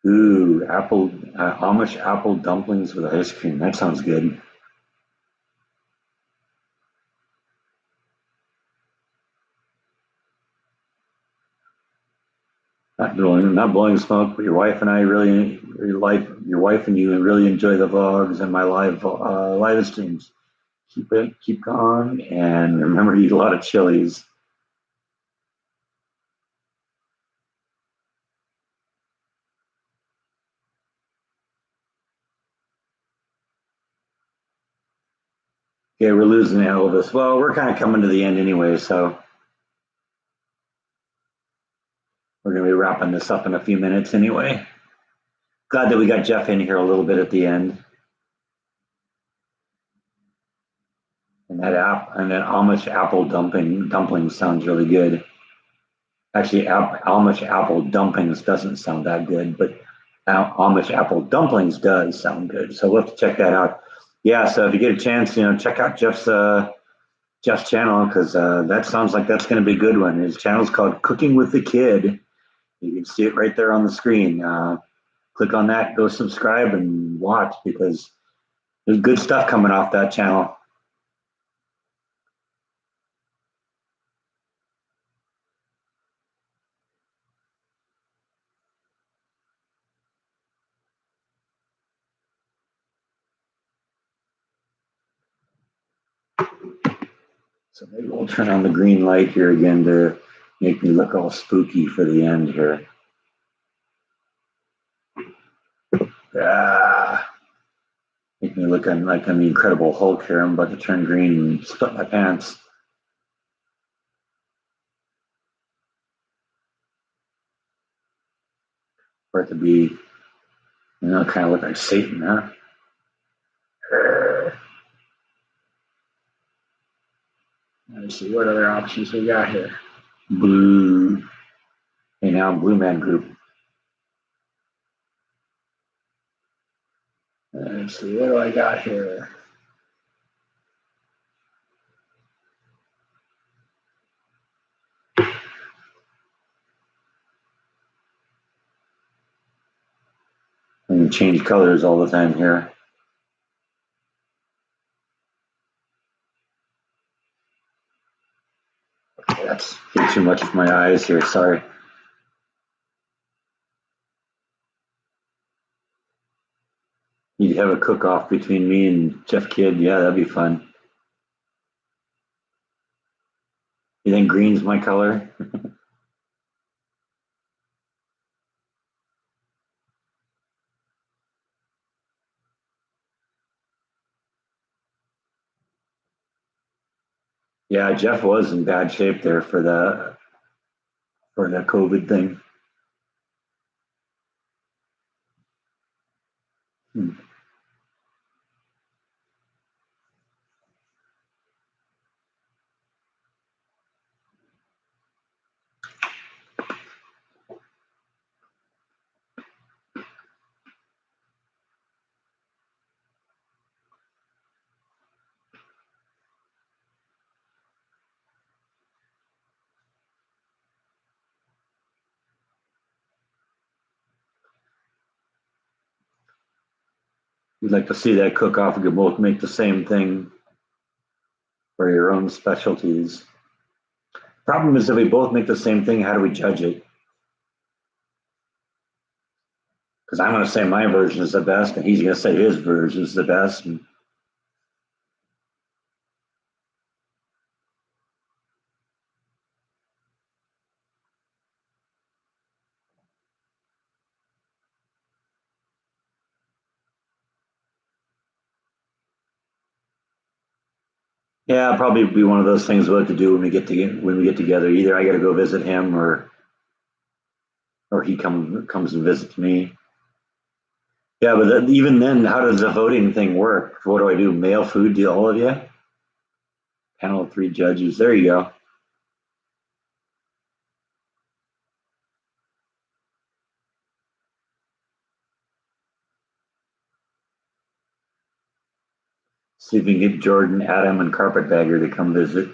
A: Ooh, Amish apple dumplings with ice cream. That sounds good. Not blowing smoke, but your wife and I really, your wife and you really enjoy the vlogs and my live streams. Keep going, and remember to eat a lot of chilies. Okay, we're losing Elvis. Well, we're kind of coming to the end anyway, so we're going to be wrapping this up in a few minutes anyway. Glad that we got Jeff in here a little bit at the end. And that Amish apple dumpling sounds really good. Actually, Amish apple dumplings doesn't sound that good, but Amish apple dumplings does sound good. So we'll have to check that out. Yeah, so if you get a chance, check out Jeff's channel because that sounds like that's going to be a good one. His channel's called Cooking with the Kid. You can see it right there on the screen. Click on that, go subscribe, and watch because there's good stuff coming off that channel. So maybe we'll turn on the green light here again to make me look all spooky for the end here. Ah, make me look like I'm the Incredible Hulk here. I'm about to turn green and split my pants. For it to be, kind of look like Satan, huh? Let's see what other options we got here. Blue. Hey, now Blue Man Group. Let's see, what do I got here? I can change colors all the time here. Okay, that's too much for my eyes here, sorry. You'd have a cook-off between me and Jeff Kidd. Yeah, that'd be fun. You think green's my color? Yeah, Jeff was in bad shape there for the COVID thing. Hmm. You'd like to see that cook-off. We could both make the same thing for your own specialties. Problem is, if we both make the same thing, how do we judge it? Because I'm going to say my version is the best, and he's going to say his version is the best. And yeah, it'll probably be one of those things we'll have to do when we get together. Either I got to go visit him, or he comes and visits me. Yeah, but even then, how does the voting thing work? What do I do? Mail food to all of you? Panel of 3 judges. There you go. See if we can get Jordan, Adam, and Carpetbagger to come visit.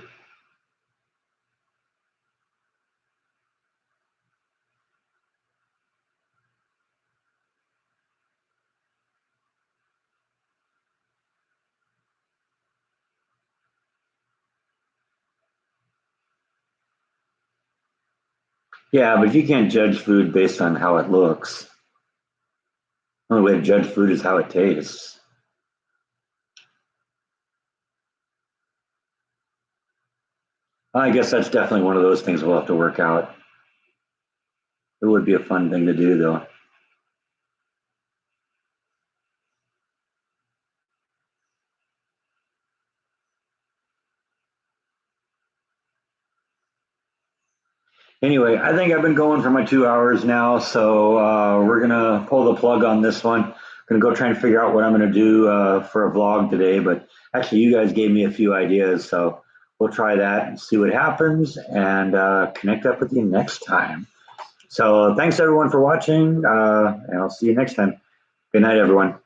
A: Yeah, but you can't judge food based on how it looks. The only way to judge food is how it tastes. I guess that's definitely one of those things we'll have to work out. It would be a fun thing to do, though. Anyway, I think I've been going for my 2 hours now, so we're gonna pull the plug on this one. Gonna go try and figure out what I'm gonna do for a vlog today. But actually, you guys gave me a few ideas, so we'll try that and see what happens, and connect up with you next time. So thanks everyone for watching, and I'll see you next time. Good night, everyone.